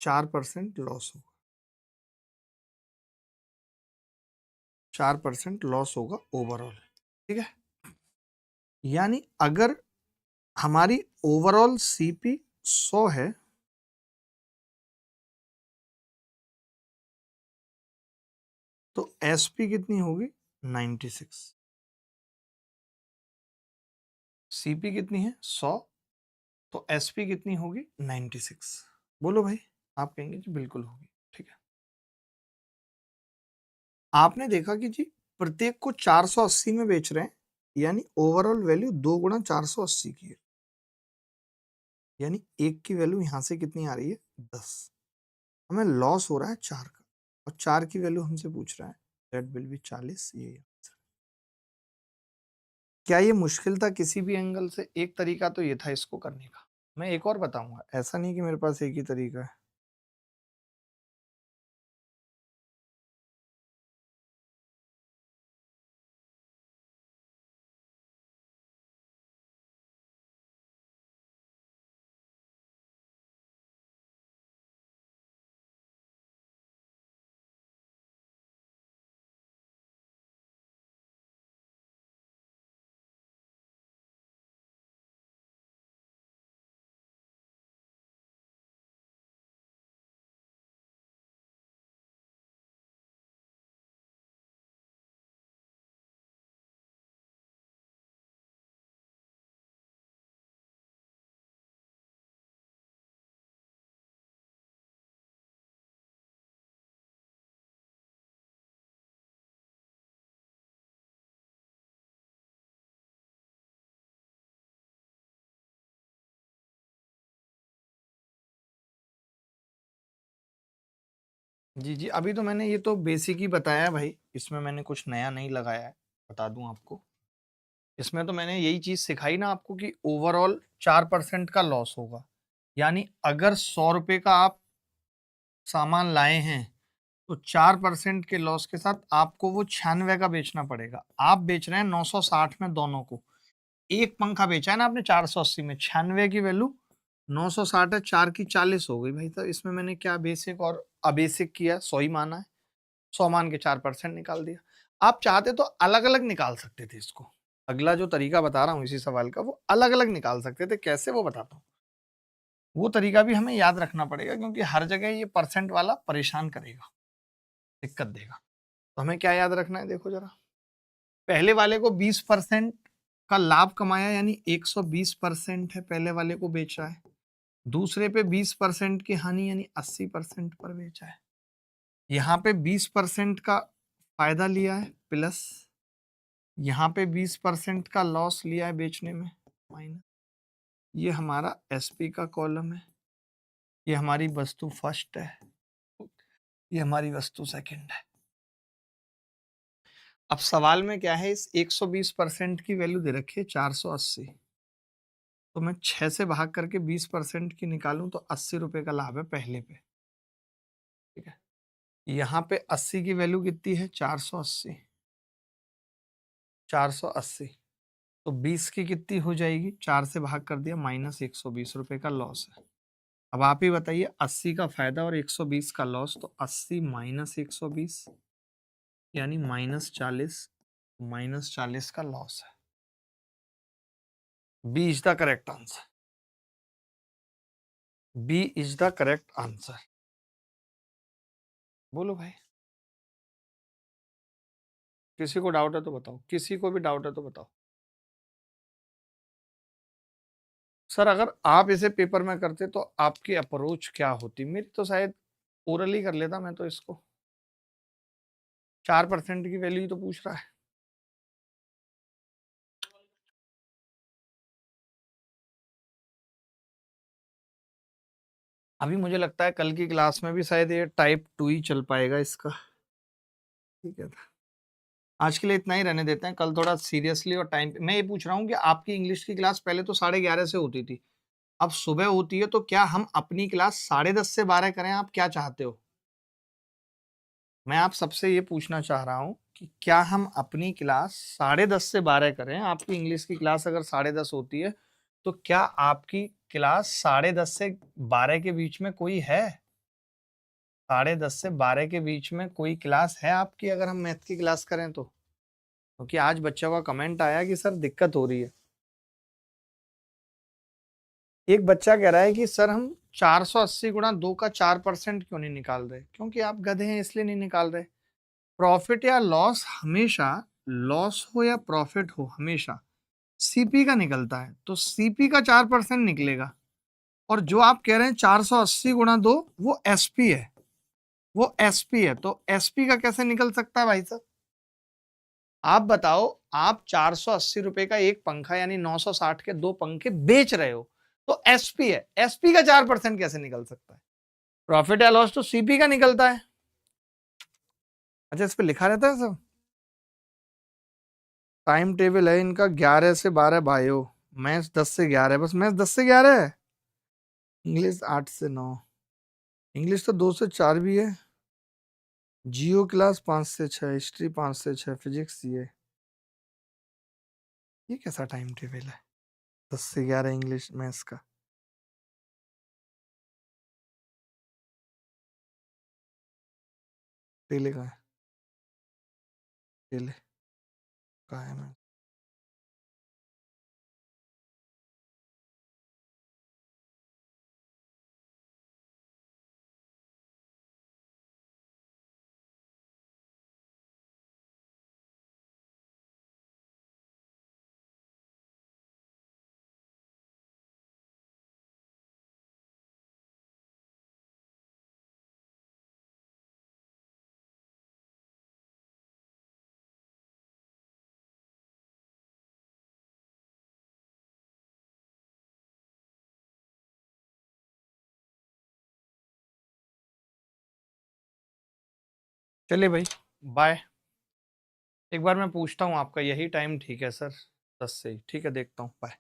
4% लॉस होगा, 4% लॉस होगा ओवरऑल। ठीक है, यानी अगर हमारी ओवरऑल सीपी 100 है तो एसपी कितनी होगी 96। सीपी कितनी है 100, तो एसपी कितनी होगी 96। बोलो भाई, आप कहेंगे जी बिल्कुल होगी। ठीक है, आपने देखा कि जी प्रत्येक को 480 में बेच रहे हैं, यानी ओवरऑल वैल्यू 2 गुणा 480 की है, यानी एक की वैल्यू यहां से कितनी आ रही है 10। हमें लॉस हो रहा है 4 का, और 4 की वैल्यू हमसे पूछ रहा है, दैट विल बी 40। ये आंसर। क्या ये मुश्किल था किसी भी एंगल से? एक तरीका तो ये था इसको करने का। मैं एक और बताऊंगा, ऐसा नहीं कि मेरे पास एक ही तरीका है। जी जी, अभी तो मैंने ये तो बेसिक ही बताया है भाई, इसमें मैंने कुछ नया नहीं लगाया है। बता दूं आपको, इसमें तो मैंने यही चीज सिखाई ना आपको कि ओवरऑल 4% का लॉस होगा। यानी अगर 100 रुपए का आप सामान लाए हैं तो 4% के लॉस के साथ आपको वो 96 का बेचना पड़ेगा। आप बेच रहे हैं 960 में दोनों को, एक पंखा बेचा है ना आपने 480 में, 96 की वैल्यू 960 है, 4 की 40 हो गई भाई। तो इसमें मैंने क्या बेसिक और अबेसिक किया, 100 ही माना है, 100 मान के 4% निकाल दिया। आप चाहते तो अलग अलग निकाल सकते थे इसको, अगला जो तरीका बता रहा हूं इसी सवाल का, वो अलग अलग निकाल सकते थे। कैसे वो बताता हूँ, वो तरीका भी हमें याद रखना पड़ेगा, क्योंकि हर जगह ये परसेंट वाला परेशान करेगा, दिक्कत देगा। तो हमें क्या याद रखना है, देखो जरा, पहले वाले को 20% का लाभ कमाया, यानी 120% है पहले वाले को बेच रहा है। दूसरे पे 20% की हानि, यानी 80% पर बेचा है। यहाँ पे 20% का फायदा लिया है प्लस, यहाँ पे 20% का लॉस लिया है बेचने में माइनस। ये हमारा एसपी का कॉलम है, ये हमारी वस्तु फर्स्ट है, ये हमारी वस्तु सेकंड है। अब सवाल में क्या है, इस 120% की वैल्यू दे रखी है 480, तो मैं 6 से भाग करके 20% की निकालूं तो 80 रुपए का लाभ है पहले पे। ठीक है, यहाँ पे 80 की वैल्यू कितनी है 480, 480, तो 20 की कितनी हो जाएगी, 4 से भाग कर दिया, -120 रुपए का लॉस है। अब आप ही बताइए, 80 का फायदा और 120 का लॉस, तो 80 माइनस 120 यानी -40, -40 का लॉस है। B is the correct answer, B is the correct answer. बोलो भाई, किसी को डाउट है तो बताओ, किसी को भी डाउट है तो बताओ। सर अगर आप इसे पेपर में करते तो आपकी अप्रोच क्या होती? मेरी तो शायद ओरल ही कर लेता मैं तो इसको, 4% की वैल्यू ही तो पूछ रहा है। अभी मुझे लगता है कल की क्लास में भी शायद ये टाइप 2 ही चल पाएगा इसका। ठीक है। आज के लिए इतना ही रहने देते हैं, कल थोड़ा सीरियसली और टाइम पे। मैं ये पूछ रहा हूँ कि आपकी इंग्लिश की क्लास पहले तो 11:30 से होती थी, अब सुबह होती है, तो क्या हम अपनी क्लास 10:30 से 12 करें? आप क्या चाहते हो? मैं आप सबसे ये पूछना चाह रहा हूँ कि क्या हम अपनी क्लास 10:30 से 12 करें? आपकी इंग्लिश की क्लास अगर 10:30 होती है, तो क्या आपकी क्लास 10:30 से 12 के बीच में कोई है? 10:30 से 12 के बीच में कोई क्लास है आपकी, अगर हम मैथ की क्लास करें तो? क्योंकि आज बच्चों का कमेंट आया कि सर दिक्कत हो रही है। एक बच्चा कह रहा है कि सर हम 480 गुणा 2 का 4% क्यों नहीं निकाल रहे? क्योंकि आप गधे हैं इसलिए नहीं निकाल रहे। प्रॉफिट या लॉस हमेशा, लॉस हो या प्रॉफिट हो, हमेशा सीपी का निकलता है, तो सीपी का 4% निकलेगा। और जो आप कह रहे हैं 480 गुणा 2, वो एसपी है, वो एसपी है, तो एसपी का कैसे निकल सकता है भाई साहब? आप बताओ, आप 480 रुपए का एक पंखा यानी 960 के दो पंखे बेच रहे हो, तो एसपी है, एसपी का 4% कैसे निकल सकता है? प्रॉफिट या लॉस तो सीपी का निकलता है। अच्छा, इस पे लिखा रहता है सब। टाइम टेबल है इनका 11 से 12 भाइयों, मैथ्स 10 से 11 है, बस मैथ्स 10 से 11 है। इंग्लिश 8 से 9, इंग्लिश तो 2 से 4 भी है। जियो क्लास 5 से 6, हिस्ट्री 5 से 6, फिजिक्स ये कैसा टाइम टेबल है? 10 से 11 इंग्लिश मैथ्स का। टेले का है, टेले का है मैं। चलिए भाई, बाय। एक बार मैं पूछता हूँ आपका, यही टाइम ठीक है सर? 10 से ही ठीक है, देखता हूँ, बाय।